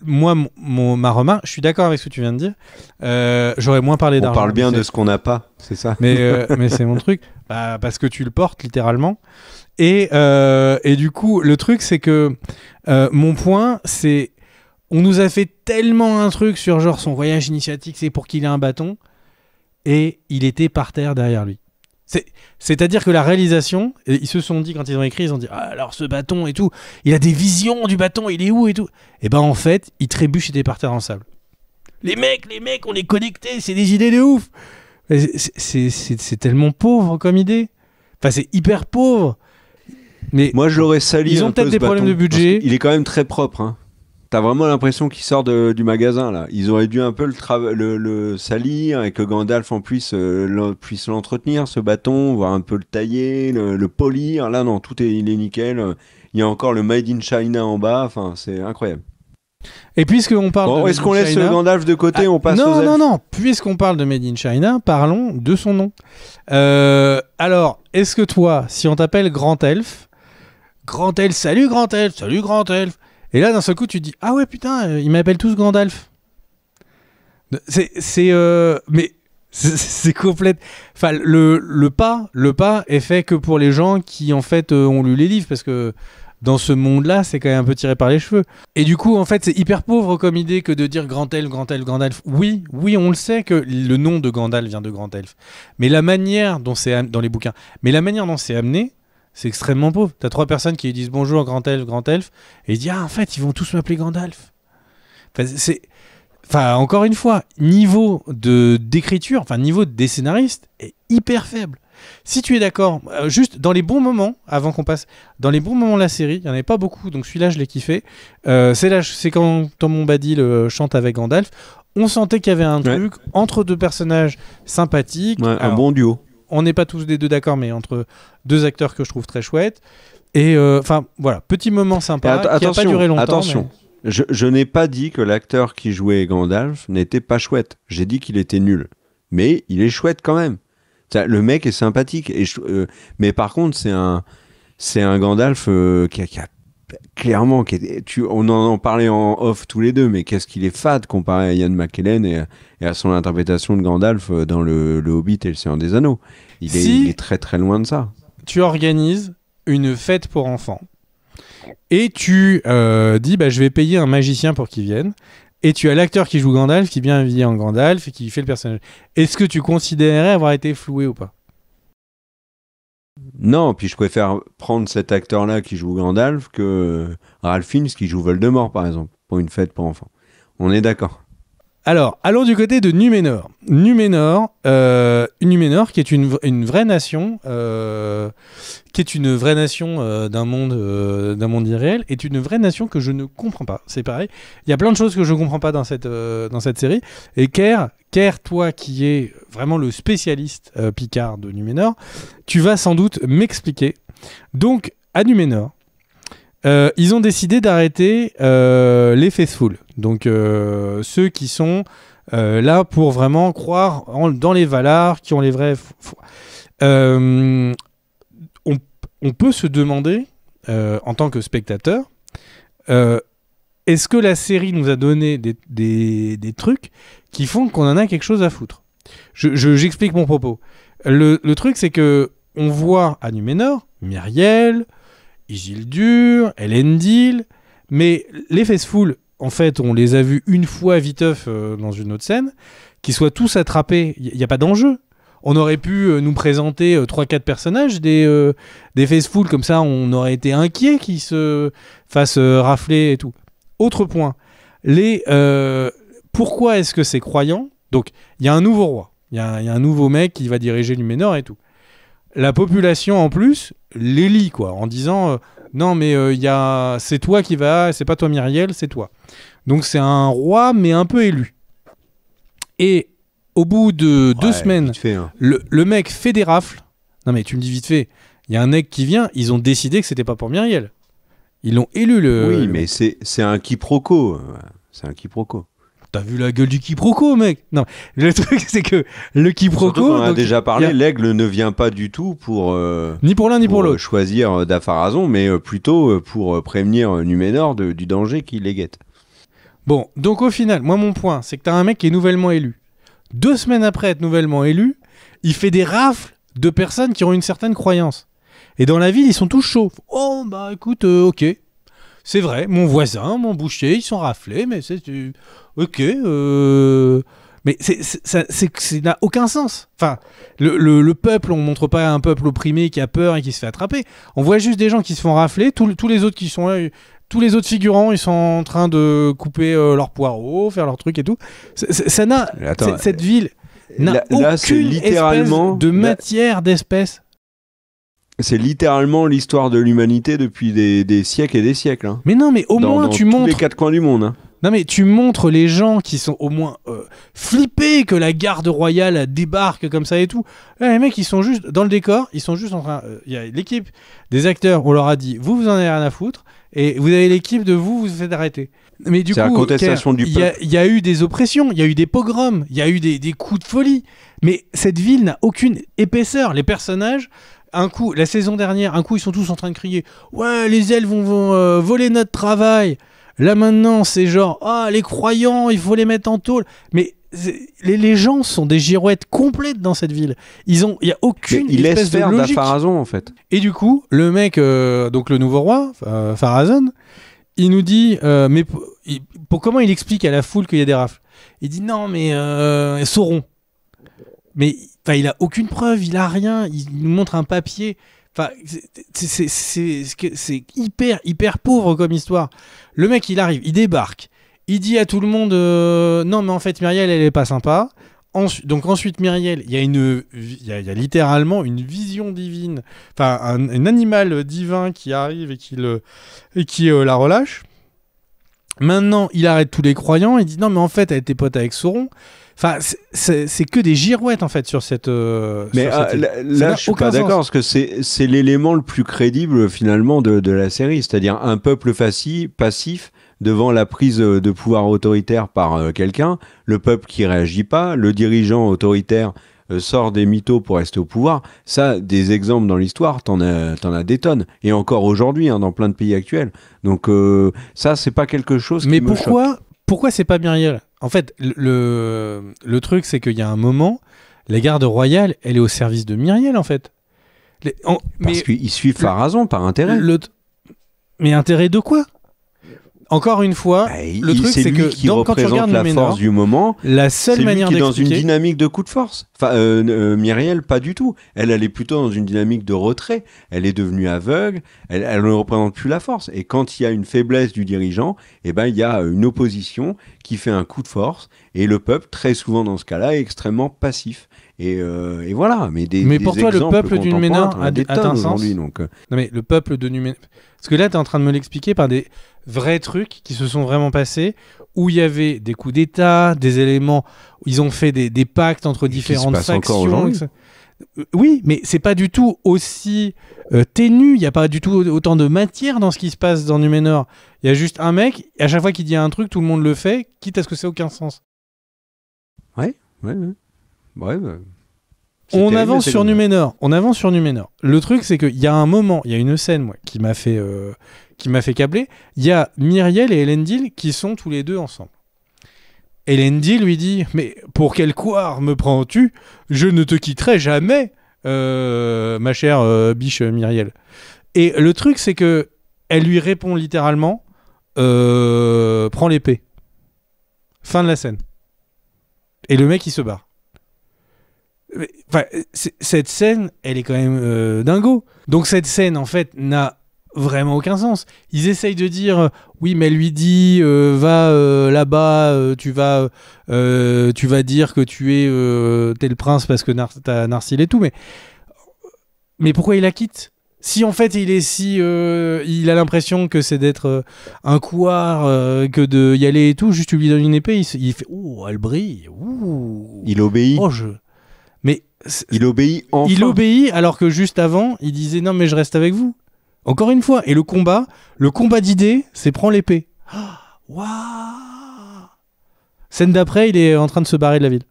moi, ma remarque, je suis d'accord avec ce que tu viens de dire. J'aurais moins parlé d'argent.
On parle bien de ce qu'on n'a pas, c'est ça.
Mais c'est mon truc. Parce que tu le portes littéralement. Et du coup, le truc, c'est que mon point, c'est on nous a fait tellement un truc sur genre son voyage initiatique, c'est pour qu'il ait un bâton. Et il était par terre derrière lui. C'est-à-dire que la réalisation, ils se sont dit, quand ils ont écrit, ils ont dit ah, alors ce bâton et tout, il a des visions du bâton, il est où et tout. Et ben en fait, il trébuche et des par terre en sable. Les mecs, on est connectés, c'est des idées de ouf. C'est tellement pauvre comme idée. Enfin, c'est hyper pauvre. Mais
moi, je l'aurais sali.
Ils ont peut-être des problèmes de budget.
Il est quand même très propre. Hein. T'as vraiment l'impression qu'il sort du magasin là. Ils auraient dû un peu le salir et que Gandalf en puisse l'entretenir, ce bâton, voir un peu le tailler, le polir. Là non, il est nickel. Il y a encore le Made in China en bas. Enfin, c'est incroyable.
Et puisqu'on parle de
est-ce qu'on laisse
China,
Gandalf de côté, on passe aux elfes?
Non. Puisqu'on parle de Made in China, parlons de son nom. Alors, est-ce que toi, si on t'appelle Grand Elfe, salut Grand Elfe. Et là, d'un seul coup, tu te dis ah ouais putain, ils m'appellent tous Gandalf. Mais c'est complète. Enfin, le pas est fait que pour les gens qui en fait ont lu les livres, parce que dans ce monde-là, c'est quand même un peu tiré par les cheveux. Et du coup, en fait, c'est hyper pauvre comme idée que de dire Grand Elfe, Gandalf. Oui, on le sait que le nom de Gandalf vient de Grand Elfe. Mais la manière dont c'est dans les bouquins, c'est amené, c'est extrêmement pauvre. T'as 3 personnes qui lui disent bonjour Grand Elfe, et il dit ah en fait ils vont tous m'appeler Gandalf. Encore une fois, niveau d'écriture, niveau des scénaristes est hyper faible. Si tu es d'accord, juste dans les bons moments, avant qu'on passe, dans les bons moments de la série, il n'y en avait pas beaucoup, donc celui-là je l'ai kiffé. C'est quand Tom Bombadil chante avec Gandalf. On sentait qu'il y avait un truc entre 2 personnages sympathiques.
Ouais, un bon duo.
On n'est pas tous les deux d'accord, mais entre 2 acteurs que je trouve très chouettes. Et voilà, petit moment sympa qui n'a pas duré longtemps.
Attention, mais... je n'ai pas dit que l'acteur qui jouait Gandalf n'était pas chouette. J'ai dit qu'il était nul. Mais il est chouette quand même. Le mec est sympathique. Mais par contre, c'est un Gandalf qui a clairement... on en parlait en off tous les deux, mais qu'est-ce qu'il est fade comparé à Ian McKellen et à son interprétation de Gandalf dans le Hobbit et le Seigneur des Anneaux. Il est très très loin de ça.
Tu organises une fête pour enfants et tu dis je vais payer un magicien pour qu'il vienne, et tu as l'acteur qui joue Gandalf qui vient habillé en Gandalf et qui fait le personnage. Est-ce que tu considérerais avoir été floué ou pas?
Non, puis je préfère prendre cet acteur-là qui joue Gandalf que Ralph Fiennes qui joue Voldemort, par exemple, pour une fête pour enfants. On est d'accord.
Alors, allons du côté de Numénor. Numénor qui est une vraie nation, d'un monde irréel, est une vraie nation que je ne comprends pas. C'est pareil. Il y a plein de choses que je ne comprends pas dans cette série. Et Kerr, toi qui es vraiment le spécialiste Picard de Numénor, tu vas sans doute m'expliquer. Donc, à Numénor, ils ont décidé d'arrêter les faithful, donc ceux qui sont là pour vraiment croire dans les Valar, qui ont les vrais... On peut se demander, en tant que spectateur, est-ce que la série nous a donné des trucs qui font qu'on en a quelque chose à foutre? J'explique mon propos. Le truc, c'est que on voit à Numénor, Myriel, Isildur, Elendil, mais les Faithful, en fait, on les a vus une fois viteuf dans une autre scène, qu'ils soient tous attrapés, il n'y a pas d'enjeu. On aurait pu nous présenter 3-4 personnages des Faithful, comme ça on aurait été inquiet qu'ils se fassent rafler et tout. Autre point, pourquoi est-ce que c'est croyant? Donc, il y a un nouveau roi, il y a un nouveau mec qui va diriger Numénor et tout. La population, en plus, l'élit, quoi, en disant non, mais c'est toi qui vas, c'est pas toi Myriel, c'est toi. Donc, c'est un roi, mais un peu élu. Et au bout de 2 semaines,
fait, hein.
le mec fait des rafles. Non, mais tu me dis vite fait, il y a un mec qui vient, ils ont décidé que c'était pas pour Myriel. Ils l'ont élu,
Oui, mais c'est un quiproquo. C'est un quiproquo.
T'as vu la gueule du quiproquo, mec? Non, le truc, c'est que le quiproquo...
Surtout qu'on en a déjà parlé, l'aigle ne vient pas du tout pour...
ni pour l'un, ni pour l'autre.
Choisir d'Apharazon, mais plutôt pour prévenir Numénor du danger qui les guette.
Bon, donc au final, moi, mon point, c'est que t'as un mec qui est nouvellement élu. 2 semaines après être nouvellement élu, il fait des rafles de personnes qui ont une certaine croyance. Et dans la ville, ils sont tous chauds. Oh, bah écoute, ok. C'est vrai, mon voisin, mon boucher, ils sont raflés, mais c'est... Ok, Mais ça n'a aucun sens. Enfin, le peuple, on montre pas un peuple opprimé qui a peur et qui se fait attraper. On voit juste des gens qui se font rafler. Tous les autres qui sont là, tous les autres figurants, ils sont en train de couper leurs poireaux, faire leurs trucs et tout. Ça n'a... Cette ville n'a aucune littéralement espèce de matière d'espèce.
C'est littéralement l'histoire de l'humanité depuis des siècles et des siècles. Hein.
Mais non, mais au moins tu montres...
tous les quatre coins du monde. Hein.
Non mais tu montres les gens qui sont au moins flippés que la garde royale débarque comme ça et tout. Là, les mecs ils sont juste dans le décor, ils sont juste en train... Il y a l'équipe des acteurs, on leur a dit vous en avez rien à foutre et vous avez l'équipe de vous faites arrêter. Mais du coup,
la contestation du peuple.
Il y a eu des oppressions, il y a eu des pogroms, il y a eu des coups de folie. Mais cette ville n'a aucune épaisseur. Les personnages... Un coup, la saison dernière, ils sont tous en train de crier « Ouais, les elfes vont voler notre travail !» Là maintenant, c'est genre « Ah, les croyants, il faut les mettre en tôle !» Mais les gens sont des girouettes complètes dans cette ville. Il n'y a aucune espèce de logique.
Pharazôn, en fait.
Et du coup, le mec, donc le nouveau roi, Pharazôn, il nous dit mais comment il explique à la foule qu'il y a des rafles ? Il dit « Non, mais Sauron. » Mais il a aucune preuve, il a rien, il nous montre un papier. Enfin, c'est hyper pauvre comme histoire. Le mec, il arrive, il débarque, il dit à tout le monde non, mais en fait, Myriel, elle est pas sympa. Ensuite, Myriel, il y a littéralement une vision divine, enfin, un animal divin qui arrive et qui la relâche. Maintenant, il arrête tous les croyants, il dit non, mais en fait, elle était pote avec Sauron. Enfin, c'est que des girouettes en fait sur cette.
Mais là, je suis pas d'accord parce que c'est l'élément le plus crédible finalement de la série, c'est-à-dire un peuple passif devant la prise de pouvoir autoritaire par quelqu'un, le peuple qui réagit pas, le dirigeant autoritaire sort des mythos pour rester au pouvoir. Ça, des exemples dans l'histoire, t'en as des tonnes, et encore aujourd'hui dans plein de pays actuels. Donc ça, c'est pas quelque chose.
Mais
qui me choque.
Pourquoi c'est pas Myriel ? En fait, le truc, c'est qu'il y a un moment, la garde royale, elle est au service de Myriel, en fait.
Parce qu'ils suivent Pharazôn par intérêt.
Mais intérêt de quoi ? Encore une fois, le truc, c'est que quand tu regardes
la force du moment,
la seule manière
d'expliquer... C'est lui qui est dans une dynamique de coup de force. Enfin, Myriel, pas du tout. Elle est plutôt dans une dynamique de retrait. Elle est devenue aveugle. Elle ne représente plus la force. Et quand il y a une faiblesse du dirigeant, il y a une opposition qui fait un coup de force. Et le peuple, très souvent dans ce cas-là, est extrêmement passif. Et voilà. Mais
pour toi, le peuple du Númenor a un sens. Non, mais le peuple de Númenor... Parce que là, tu es en train de me l'expliquer par des vrais trucs qui se sont vraiment passés, où il y avait des coups d'État, des éléments, où ils ont fait des pactes entre différentes factions. Oui, mais c'est pas du tout aussi ténu, il n'y a pas du tout autant de matière dans ce qui se passe dans Númenor. Il y a juste un mec, et à chaque fois qu'il dit un truc, tout le monde le fait, quitte à ce que ça n'ait aucun sens.
Ouais.
On avance sur Númenor. Le truc, c'est qu'il y a un moment, il y a une scène moi, qui m'a fait câbler. Il y a Myriel et Elendil qui sont tous les deux ensemble. Elendil lui dit « Mais pour quel couard me prends-tu ? Je ne te quitterai jamais, ma chère biche Myriel. » Et le truc, c'est que elle lui répond littéralement « Prends l'épée. » Fin de la scène. Et le mec, il se barre. Enfin, cette scène, elle est quand même dingo. Donc cette scène, en fait, n'a vraiment aucun sens. Ils essayent de dire oui, mais elle lui dit va là-bas, tu vas dire que tu es t'es le prince parce que t'as Narsil et tout. Mais pourquoi il la quitte ? Si en fait il a l'impression que c'est d'être un couard, que de y aller et tout, juste tu lui donnes une épée, il fait oh, elle brille.
Il obéit. Il obéit enfin.
Il obéit alors que juste avant, il disait non mais je reste avec vous. Encore une fois. Et le combat d'idées, c'est prends l'épée. Waouh. Scène d'après, il est en train de se barrer de la ville.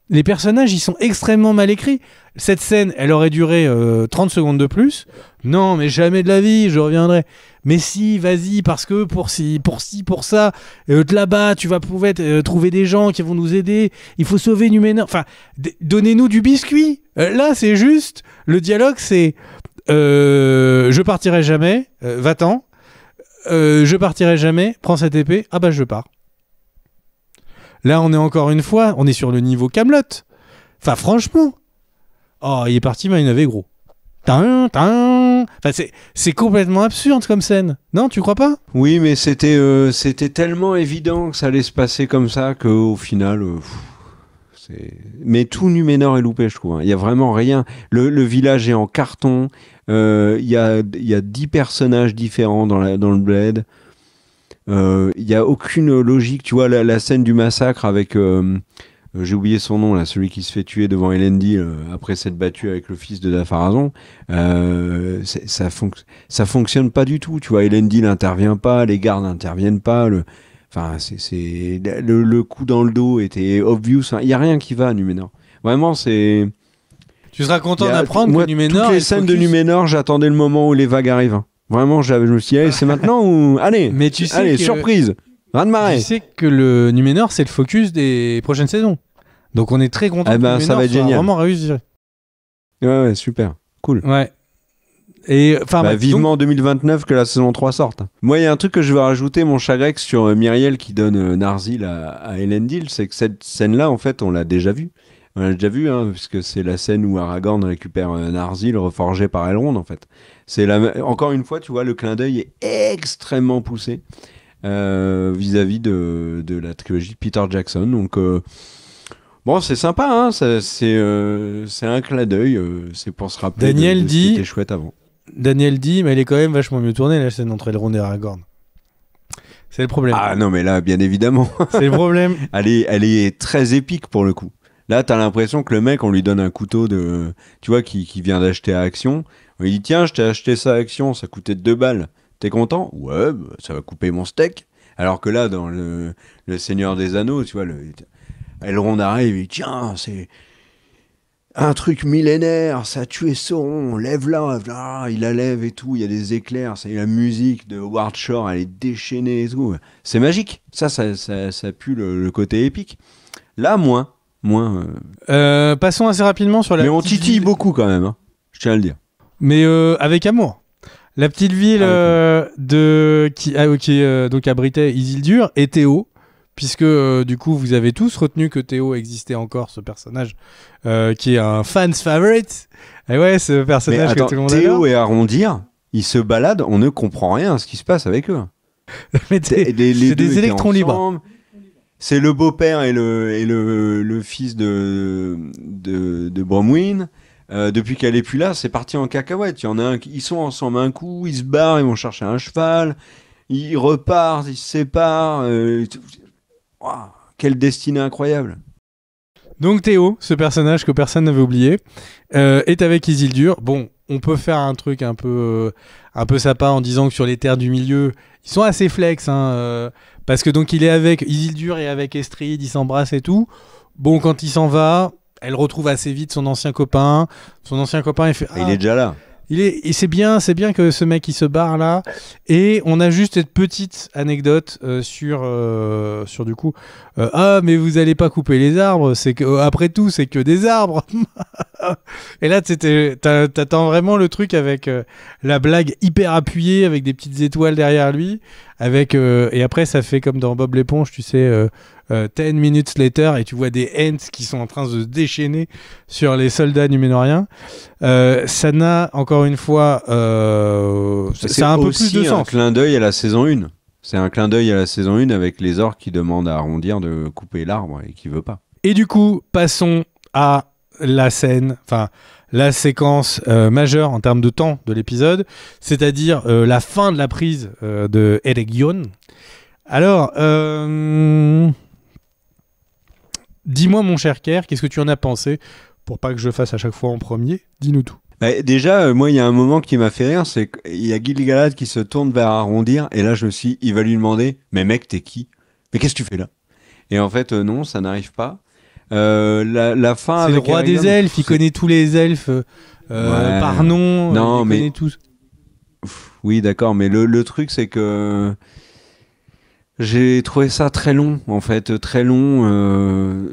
Les personnages, ils sont extrêmement mal écrits. Cette scène, elle aurait duré 30 secondes de plus. Non, mais jamais de la vie, je reviendrai. Mais si, vas-y, parce que pour ça, là-bas, tu vas pouvoir trouver des gens qui vont nous aider. Il faut sauver Númenor. Enfin, donnez-nous du biscuit. Là, c'est juste, le dialogue, c'est je partirai jamais, va-t'en. Je partirai jamais, prends cette épée, ah bah je pars. Là, on est encore une fois, on est sur le niveau Kaamelott. Enfin, franchement. Oh, il est parti Maïnavé, gros. Enfin, c'est complètement absurde comme scène. Non, tu crois pas?
Oui, mais c'était tellement évident que ça allait se passer comme ça qu'au final, mais tout Numénor est loupé, je trouve. Hein. Il y a vraiment rien. Le village est en carton. Il y a 10 personnages différents dans le bled. Il y a aucune logique. Tu vois la scène du massacre avec j'ai oublié son nom là, celui qui se fait tuer devant Elendil après s'être battu avec le fils de Dafarazon. Ça fonctionne pas du tout. Tu vois, Elendil n'intervient pas, les gardes n'interviennent pas. Enfin, le coup dans le dos était obvious. Il y a rien qui va à Numénor. Vraiment, c'est.
Tu seras content d'apprendre que Numénor.
Toutes les scènes de Numénor, j'attendais le moment où les vagues arrivent. Hein. Vraiment, je me suis dit, allez, c'est maintenant ou allez.
Mais tu sais
allez, surprise. Rien de marée.
Tu sais que le Numénor, c'est le focus des prochaines saisons. Donc on est très content que Numénor
ça va être génial.
Vraiment réussi.
Ouais, super. Cool.
Ouais. Et
vivement 2029 que la saison 3 sorte. Moi, il y a un truc que je veux rajouter, mon chagrin, sur Myriel qui donne Narsil à Elendil, c'est que cette scène-là, en fait, on l'a déjà vue. On l'a déjà vu, hein, puisque c'est la scène où Aragorn récupère Narsil reforgé par Elrond, en fait. Encore une fois, tu vois, le clin d'œil est extrêmement poussé vis-à-vis de la trilogie de Peter Jackson. Donc, bon, c'est sympa, hein, c'est un clin d'œil, c'est pour se rappeler de ce qui était chouette avant.
Daniel dit, mais elle est quand même vachement mieux tournée, la scène entre Elrond et Aragorn. C'est le problème.
Ah non, mais là, bien évidemment.
C'est le problème.
Elle est très épique pour le coup. Là, t'as l'impression que le mec, on lui donne un couteau tu vois, qui vient d'acheter à Action. On lui dit, tiens, je t'ai acheté ça à Action, ça coûtait 2 balles. T'es content? Ouais, ça va couper mon steak. Alors que là, dans le Seigneur des Anneaux, tu vois, Elrond arrive, il dit, tiens, c'est un truc millénaire, ça a tué Sauron, lève-la, il la lève et tout, il y a des éclairs, c'est la musique de Howard Shore, elle est déchaînée et tout. C'est magique, ça pue le côté épique. Là, moins.
Passons assez rapidement sur la.
Mais on titille beaucoup quand même, hein, je tiens à le dire.
Mais avec amour. La petite ville qui donc abritait Isildur et Théo. Puisque du coup vous avez tous retenu que Théo existait encore, ce personnage qui est un fan's favorite. Et ouais, ce personnage que tout le monde adore.
Théo et Arondir, ils se baladent, on ne comprend rien à ce qui se passe avec eux.
Mais c'est des électrons libres.
C'est le beau-père et le fils de Bromwyn. Depuis qu'elle est plus là, c'est parti en cacahuète. Il y en a un, ils sont ensemble un coup, ils se barrent, ils vont chercher un cheval, ils repartent, ils se séparent. Wow, quelle destinée incroyable.
Donc Théo, ce personnage que personne n'avait oublié, est avec Isildur. Bon, on peut faire un truc un peu sympa en disant que sur les terres du milieu, ils sont assez flex, hein, parce que donc il est avec Isildur et avec Estrid, ils s'embrassent et tout. Bon, quand il s'en va, elle retrouve assez vite son ancien copain. Son ancien copain, il fait...
Il est déjà là.
C'est bien que ce mec il se barre là. Et on a juste cette petite anecdote sur du coup ah mais vous allez pas couper les arbres, c'est que après tout c'est que des arbres. Et là t'attends vraiment le truc avec la blague hyper appuyée avec des petites étoiles derrière lui et après ça fait comme dans Bob l'éponge, tu sais, 10 minutes later, et tu vois des Ents qui sont en train de se déchaîner sur les soldats numénoriens. Ça n'a, encore une fois, c'est un peu plus de sens.
C'est un clin d'œil à la saison 1. C'est un clin d'œil à la saison 1 avec les orques qui demandent à Arondir de couper l'arbre et qui veut pas.
Et du coup, passons à la scène, enfin la séquence majeure en termes de temps de l'épisode, c'est-à-dire la fin de la prise de Eregion. Alors, dis-moi mon cher Kerr, qu'est-ce que tu en as pensé? Pour pas que je fasse à chaque fois en premier, dis-nous tout.
Bah, déjà, moi, il y a un moment qui m'a fait rire, c'est qu'il y a Gil-galad qui se tourne vers Arondir, et là, il va lui demander, mais mec, t'es qui? Mais qu'est-ce que tu fais là? Et en fait, non, ça n'arrive pas. La fin.
C'est le roi des elfes, il connaît tous les elfes par nom,
non,
il connaît tous.
Oui, d'accord, mais le truc, c'est que j'ai trouvé ça très long, en fait, très long.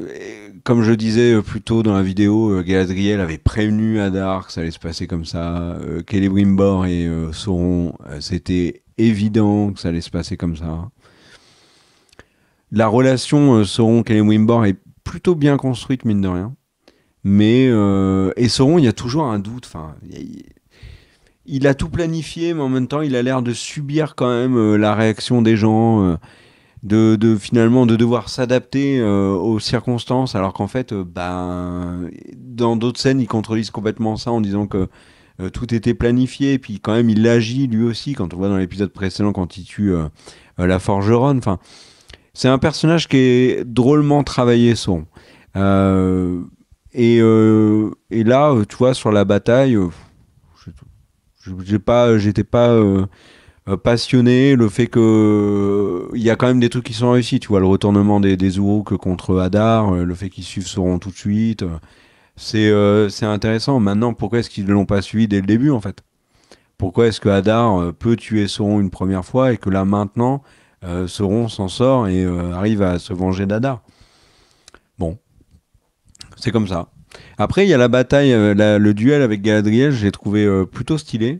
Comme je disais plus tôt dans la vidéo, Galadriel avait prévenu Adar que ça allait se passer comme ça. Celebrimbor et Sauron, c'était évident que ça allait se passer comme ça. la relation Sauron-Kalim Wimbor est plutôt bien construite, mine de rien. Mais et Sauron, il y a toujours un doute. Enfin, il a tout planifié, mais en même temps, il a l'air de subir quand même la réaction des gens, finalement de devoir s'adapter aux circonstances, alors qu'en fait, dans d'autres scènes, ils contredisent complètement ça en disant que tout était planifié. Et puis quand même, il agit lui aussi. Quand on voit dans l'épisode précédent, quand il tue la forgeronne. Enfin, c'est un personnage qui est drôlement travaillé, Sauron. Et là, tu vois, sur la bataille, j'étais pas passionné. Le fait que il y a quand même des trucs qui sont réussis. Tu vois, le retournement des Uruk contre Hadar, le fait qu'ils suivent Sauron tout de suite, c'est intéressant. Maintenant, pourquoi est-ce qu'ils ne l'ont pas suivi dès le début, en fait? Pourquoi est-ce que Hadar peut tuer Sauron une première fois et que là, maintenant, Sauron s'en sort et arrive à se venger d'Hadar? Bon, c'est comme ça. Après, il y a la bataille, le duel avec Galadriel, j'ai trouvé plutôt stylé.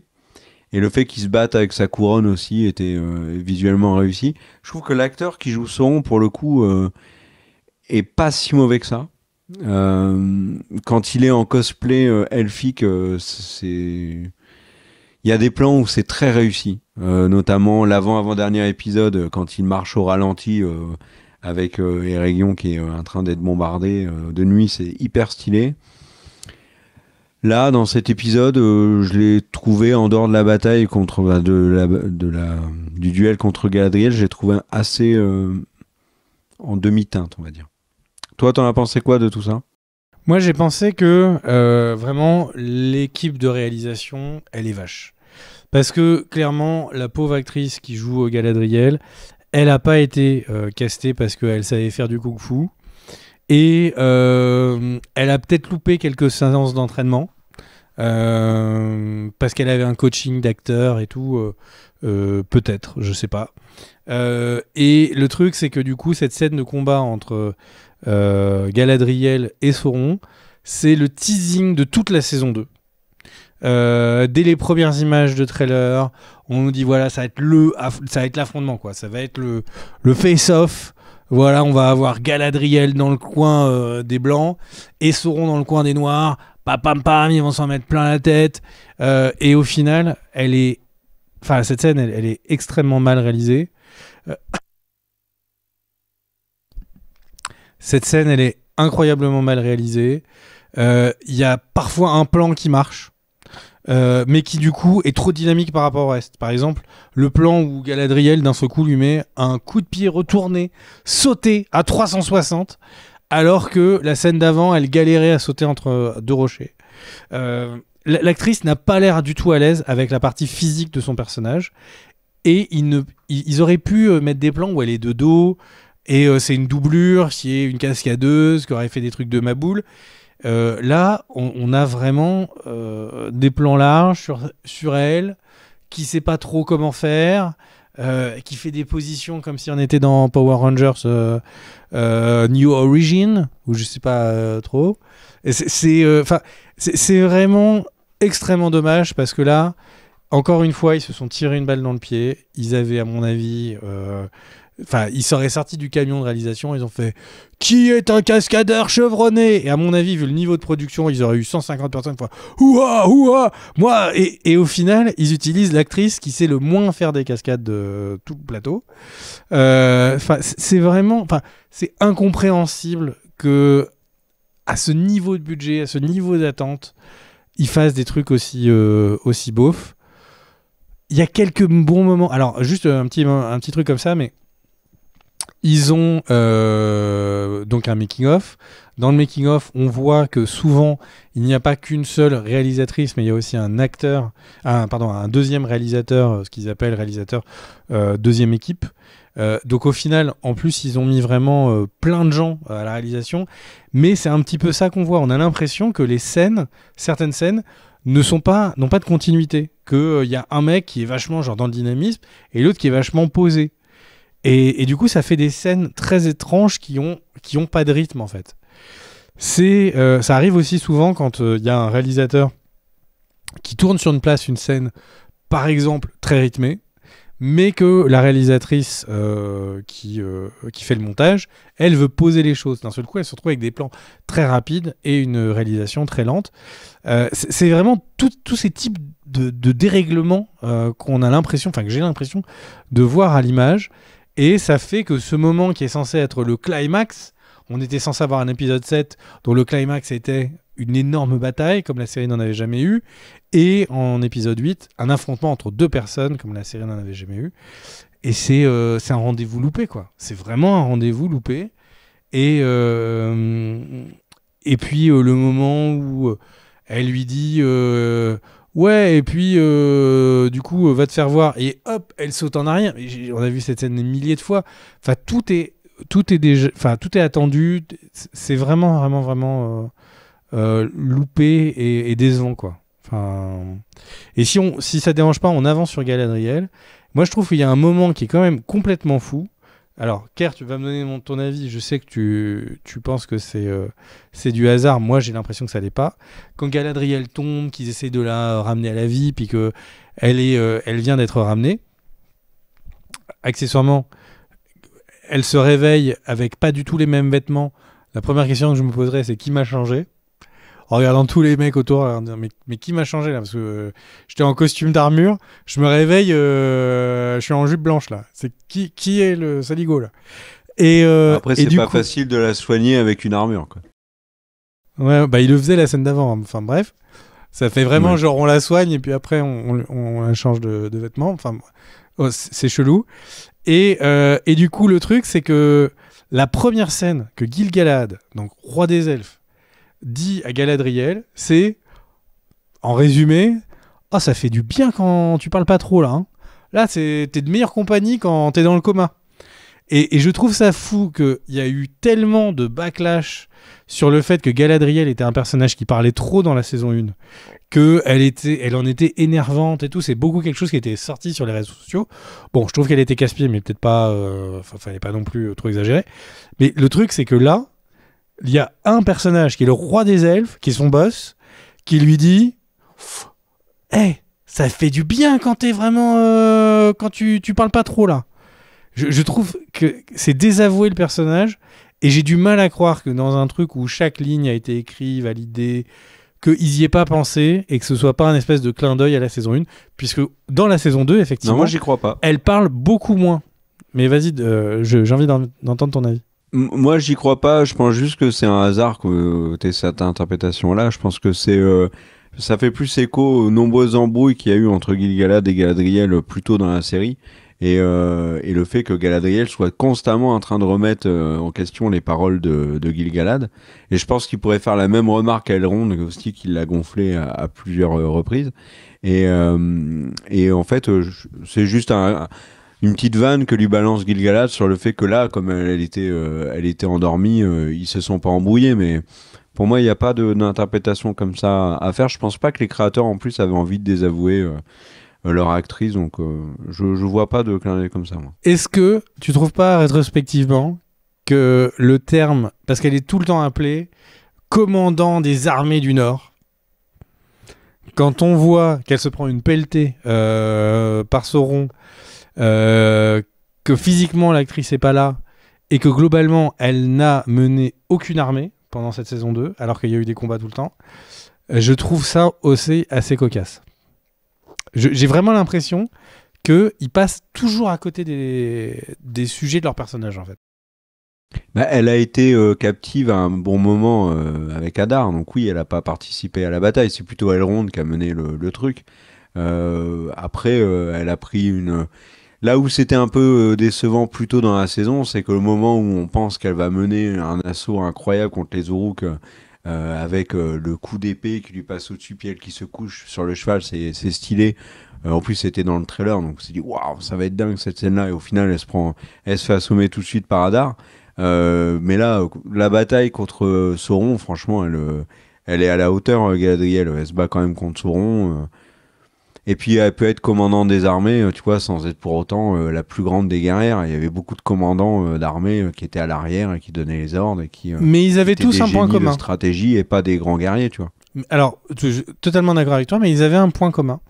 Et le fait qu'il se batte avec sa couronne aussi était visuellement réussi. Je trouve que l'acteur qui joue Sauron, pour le coup, est pas si mauvais que ça. Quand il est en cosplay elfique, il y a des plans où c'est très réussi. Notamment l'avant-dernier épisode, quand il marche au ralenti avec Eregion qui est en train d'être bombardé de nuit, c'est hyper stylé. Là, dans cet épisode, je l'ai trouvé en dehors de la bataille du duel contre Galadriel, j'ai trouvé assez en demi-teinte, on va dire. Toi, t'en as pensé quoi de tout ça?
Moi, j'ai pensé que vraiment l'équipe de réalisation, elle est vache. Parce que clairement, la pauvre actrice qui joue Galadriel, elle n'a pas été castée parce qu'elle savait faire du kung-fu. Et elle a peut-être loupé quelques séances d'entraînement parce qu'elle avait un coaching d'acteur et tout, peut-être, je sais pas. Et le truc, c'est que du coup, cette scène de combat entre Galadriel et Sauron, c'est le teasing de toute la saison 2. Dès les premières images de trailer, on nous dit voilà, ça va être l'affrontement, quoi. Ça va être le face-off. Voilà, on va avoir Galadriel dans le coin des blancs et Sauron dans le coin des noirs. Pam pam pam, ils vont s'en mettre plein la tête. Et au final, cette scène, elle est extrêmement mal réalisée. Cette scène, elle est incroyablement mal réalisée. Il y a parfois un plan qui marche. Mais qui du coup est trop dynamique par rapport au reste. Par exemple, le plan où Galadriel d'un seul coup lui met un coup de pied retourné, sauté à 360, alors que la scène d'avant, elle galérait à sauter entre deux rochers. L'actrice n'a pas l'air du tout à l'aise avec la partie physique de son personnage, et ils auraient pu mettre des plans où elle est de dos, et c'est une doublure qui est une cascadeuse, qui aurait fait des trucs de maboule. Là, on a vraiment des plans larges sur elle, qui sait pas trop comment faire, qui fait des positions comme si on était dans Power Rangers New Origin, ou je sais pas trop. Et c'est vraiment extrêmement dommage parce que là, encore une fois, ils se sont tirés une balle dans le pied. Ils avaient, à mon avis, ils seraient sortis du camion de réalisation, ils ont fait « Qui est un cascadeur chevronné ?» Et à mon avis, vu le niveau de production, ils auraient eu 150 personnes qui font « Ouah, ouah !» Moi, et au final, ils utilisent l'actrice qui sait le moins faire des cascades de tout le plateau. C'est vraiment... c'est incompréhensible que à ce niveau de budget, à ce niveau d'attente, ils fassent des trucs aussi beaufs. Il y a quelques bons moments. Alors, juste un petit truc comme ça, mais ils ont donc un making-of. Dans le making-of, on voit que souvent, il n'y a pas qu'une seule réalisatrice, mais il y a aussi un deuxième réalisateur, ce qu'ils appellent réalisateur deuxième équipe. Donc au final, en plus, ils ont mis vraiment plein de gens à la réalisation. Mais c'est un petit peu ça qu'on voit. On a l'impression que certaines scènes, n'ont pas de continuité. Qu'il y a un mec qui est vachement genre dans le dynamisme et l'autre qui est vachement posé. Et du coup, ça fait des scènes très étranges qui ont pas de rythme, en fait. Ça arrive aussi souvent quand il y a un réalisateur qui tourne sur une scène, par exemple, très rythmée, mais que la réalisatrice qui fait le montage, elle veut poser les choses. D'un seul coup, elle se retrouve avec des plans très rapides et une réalisation très lente. C'est vraiment tous ces types de dérèglements qu'on a l'impression, enfin que j'ai l'impression de voir à l'image, et ça fait que ce moment qui est censé être le climax, on était censé avoir un épisode 7 dont le climax était une énorme bataille, comme la série n'en avait jamais eu, et en épisode 8, un affrontement entre deux personnes, comme la série n'en avait jamais eu. Et c'est un rendez-vous loupé, quoi. C'est vraiment un rendez-vous loupé. Et puis, le moment où elle lui dit ouais, et puis, du coup, va te faire voir. Et hop, elle saute en arrière. Et on a vu cette scène des milliers de fois. Enfin, tout est déjà... Enfin, tout est attendu. C'est vraiment, vraiment, vraiment... loupé et décevant, quoi. Enfin, et si ça dérange pas, on avance sur Galadriel. Moi, je trouve qu'il y a un moment qui est quand même complètement fou. Alors, Kerr, tu vas me donner ton avis. Je sais que tu penses que c'est du hasard. Moi, j'ai l'impression que ça l'est pas. Quand Galadriel tombe, qu'ils essaient de la ramener à la vie, puis que elle vient d'être ramenée. Accessoirement, elle se réveille avec pas du tout les mêmes vêtements. La première question que je me poserais, c'est qui m'a changé? En regardant tous les mecs autour, en disant, mais qui m'a changé là? Parce que j'étais en costume d'armure, je me réveille, je suis en jupe blanche là. C'est qui est le saligo là?
Après, c'est pas facile de la soigner avec une armure, quoi.
Ouais, bah il le faisait la scène d'avant. Hein. Enfin bref, ça fait vraiment genre on la soigne et puis après on la change de vêtements. Enfin, c'est chelou. Et du coup, le truc, c'est que la première scène que Gil-galad, donc roi des elfes, dit à Galadriel, c'est, en résumé, oh, ça fait du bien quand tu parles pas trop là. Hein. Là, t'es de meilleure compagnie quand t'es dans le coma. Et je trouve ça fou qu'il y a eu tellement de backlash sur le fait que Galadriel était un personnage qui parlait trop dans la saison 1, qu'elle en était énervante et tout. C'est beaucoup quelque chose qui était sorti sur les réseaux sociaux. Bon, je trouve qu'elle était casse-pied, mais peut-être pas... fallait pas non plus trop exagérer. Mais le truc, c'est que là, il y a un personnage qui est le roi des elfes, qui est son boss, qui lui dit « Hey, ça fait du bien quand t'es vraiment... quand tu parles pas trop, là. » Je trouve que c'est désavouer le personnage, et j'ai du mal à croire que dans un truc où chaque ligne a été écrite, validée, qu'ils y aient pas pensé, et que ce soit pas un espèce de clin d'œil à la saison 1, puisque dans la saison 2, effectivement...
Non, moi, j'y crois pas.
Elle parle beaucoup moins. Mais vas-y, j'ai envie d'entendre ton avis.
Moi, j'y crois pas. Je pense juste que c'est un hasard que t'aies cette interprétation-là. Je pense que ça fait plus écho aux nombreuses embrouilles qu'il y a eu entre Gil-galad et Galadriel plus tôt dans la série. Et le fait que Galadriel soit constamment en train de remettre en question les paroles de Gil-galad. Et je pense qu'il pourrait faire la même remarque à Elrond aussi, qu'il l'a gonflé à plusieurs reprises. Et en fait, c'est juste une petite vanne que lui balance Gil-galad sur le fait que là, comme elle était endormie, ils se sont pas embrouillés, mais pour moi, il n'y a pas d'interprétation comme ça à faire. Je pense pas que les créateurs, en plus, avaient envie de désavouer leur actrice, donc je vois pas de clin d'œil comme ça, moi.
Est-ce que tu trouves pas, rétrospectivement, que le terme, parce qu'elle est tout le temps appelée commandant des armées du Nord, quand on voit qu'elle se prend une pelletée par Sauron, que physiquement l'actrice est pas là et que globalement elle n'a mené aucune armée pendant cette saison 2 alors qu'il y a eu des combats tout le temps, je trouve ça aussi assez cocasse. J'ai vraiment l'impression qu'ils passent toujours à côté des sujets de leurs personnages, en fait.
Bah, elle a été captive à un bon moment avec Adar, donc oui, elle n'a pas participé à la bataille, c'est plutôt Elrond qui a mené le truc. Après, elle a pris une... Là où c'était un peu décevant plus tôt dans la saison, c'est que le moment où on pense qu'elle va mener un assaut incroyable contre les Uruk, avec le coup d'épée qui lui passe au-dessus, puis elle qui se couche sur le cheval, c'est stylé. En plus, c'était dans le trailer, donc on s'est dit waouh, ça va être dingue cette scène-là. Et au final, elle se fait assommer tout de suite par Adar. Mais là, la bataille contre Sauron, franchement, elle est à la hauteur, Galadriel. Elle se bat quand même contre Sauron. Et puis, elle peut être commandant des armées, tu vois, sans être pour autant la plus grande des guerrières. Il y avait beaucoup de commandants d'armées qui étaient à l'arrière et qui donnaient les ordres. Et qui,
mais ils avaient tous un point commun.
De stratégie et pas des grands guerriers, tu vois.
Alors, totalement d'accord avec toi, mais ils avaient un point commun.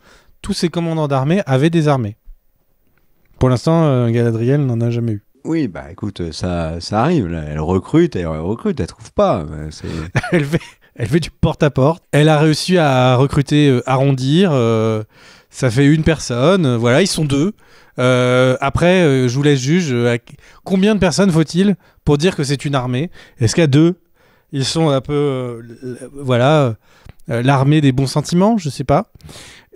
Tous ces commandants d'armées avaient des armées. Pour l'instant, Galadriel n'en a jamais eu.
Oui, bah écoute, ça arrive. Là. Elle recrute, elle trouve pas. C'est...
Elle fait du porte-à-porte. Elle a réussi à recruter, arrondir. Ça fait une personne. Voilà, ils sont 2. Après, je vous laisse juger. Combien de personnes faut-il pour dire que c'est une armée? Est-ce qu'à 2, ils sont un peu... l'armée des bons sentiments? Je sais pas.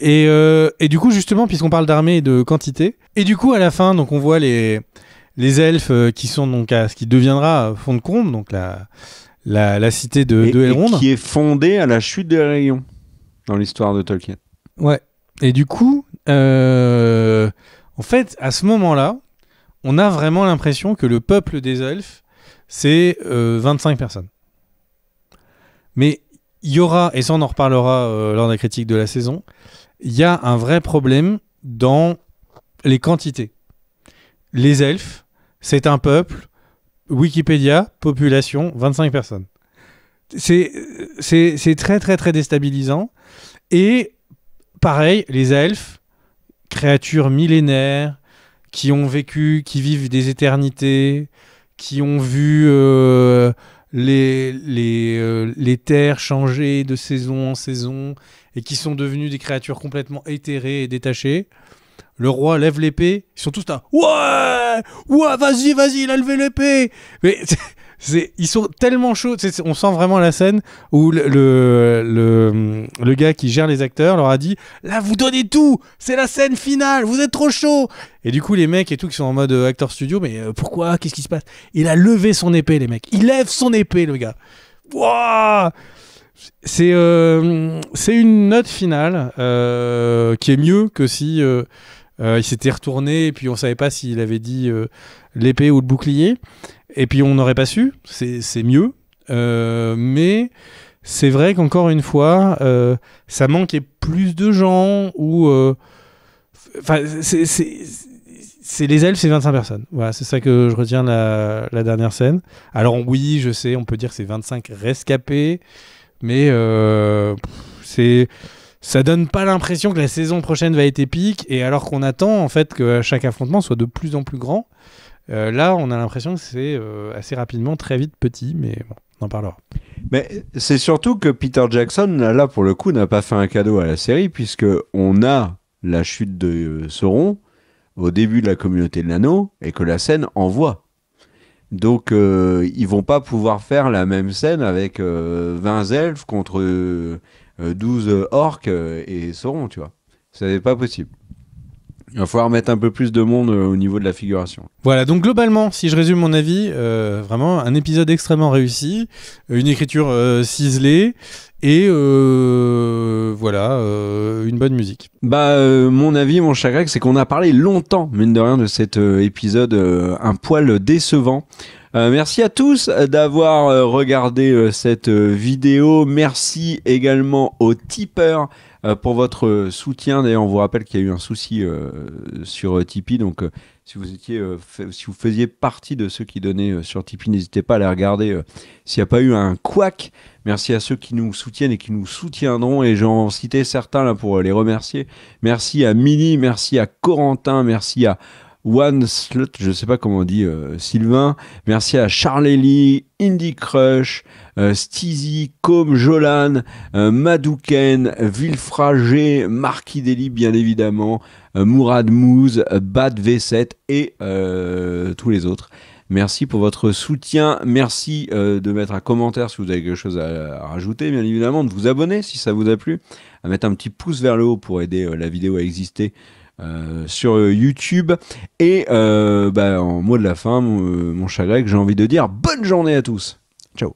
Et du coup, justement, puisqu'on parle d'armée et de quantité, et du coup, à la fin, donc on voit les elfes qui sont donc à ce qui deviendra Fond-de-Combe, donc la cité de Elrond.
Et qui est fondée à la chute des rayons dans l'histoire de Tolkien.
Ouais. Et du coup, en fait, à ce moment-là, on a vraiment l'impression que le peuple des elfes, c'est 25 personnes. Mais il y aura, et ça on en reparlera lors de la critique de la saison, il y a un vrai problème dans les quantités. Les elfes, c'est un peuple, Wikipédia, population, 25 personnes. C'est très très très déstabilisant. Et pareil, les elfes, créatures millénaires, qui ont vécu, qui vivent des éternités, qui ont vu les terres changer de saison en saison, et qui sont devenus des créatures complètement éthérées et détachées. Le roi lève l'épée, ils sont tous là. Ouais, vas-y, il a levé l'épée. Mais ils sont tellement chauds. On sent vraiment la scène où le gars qui gère les acteurs leur a dit là, vous donnez tout, c'est la scène finale, vous êtes trop chaud. Et du coup, les mecs et tout qui sont en mode acteur studio, mais pourquoi? Qu'est-ce qui se passe? Il a levé son épée, les mecs. Il lève son épée, le gars. Wouah! C'est une note finale qui est mieux que si il s'était retourné et puis on savait pas s'il avait dit l'épée ou le bouclier et puis on n'aurait pas su. C'est mieux, mais c'est vrai qu'encore une fois ça manquait plus de gens ou c'est les elfes, c'est 25 personnes. Voilà, c'est ça que je retiens de la dernière scène. Alors oui, je sais, on peut dire que c'est 25 rescapés, mais ça donne pas l'impression que la saison prochaine va être épique, et alors qu'on attend en fait que chaque affrontement soit de plus en plus grand, là on a l'impression que c'est assez rapidement très vite petit, mais bon, on en parlera.
Mais c'est surtout que Peter Jackson, là pour le coup, n'a pas fait un cadeau à la série, puisque on a la chute de Sauron au début de la communauté de l'anneau, et que la scène envoie. Donc ils vont pas pouvoir faire la même scène avec 20 elfes contre 12 orques et Sauron, tu vois. Ça n'est pas possible. Il va falloir mettre un peu plus de monde au niveau de la figuration.
Voilà, donc globalement, si je résume mon avis, vraiment un épisode extrêmement réussi, une écriture ciselée et voilà, une bonne musique.
Mon avis, mon cher Greg, c'est qu'on a parlé longtemps, mine de rien, de cet épisode un poil décevant. Merci à tous d'avoir regardé cette vidéo. Merci également aux tipeurs pour votre soutien. D'ailleurs, on vous rappelle qu'il y a eu un souci sur Tipeee. Donc, si vous faisiez partie de ceux qui donnaient sur Tipeee, n'hésitez pas à aller regarder s'il n'y a pas eu un couac. Merci à ceux qui nous soutiennent et qui nous soutiendront. Et j'en citais certains là pour les remercier. Merci à Mini, merci à Corentin, merci à One Slut, je sais pas comment on dit, Sylvain. Merci à Charlélie, Indie Crush, Steezy, Com Jolan, Madouken, Villefragé, Marquis Deli, bien évidemment, Mourad Mouz, Bad V7 et tous les autres. Merci pour votre soutien. Merci de mettre un commentaire si vous avez quelque chose à rajouter, bien évidemment, de vous abonner si ça vous a plu, à mettre un petit pouce vers le haut pour aider la vidéo à exister sur YouTube. Et en mot de la fin, mon cher Greg, j'ai envie de dire bonne journée à tous. Ciao.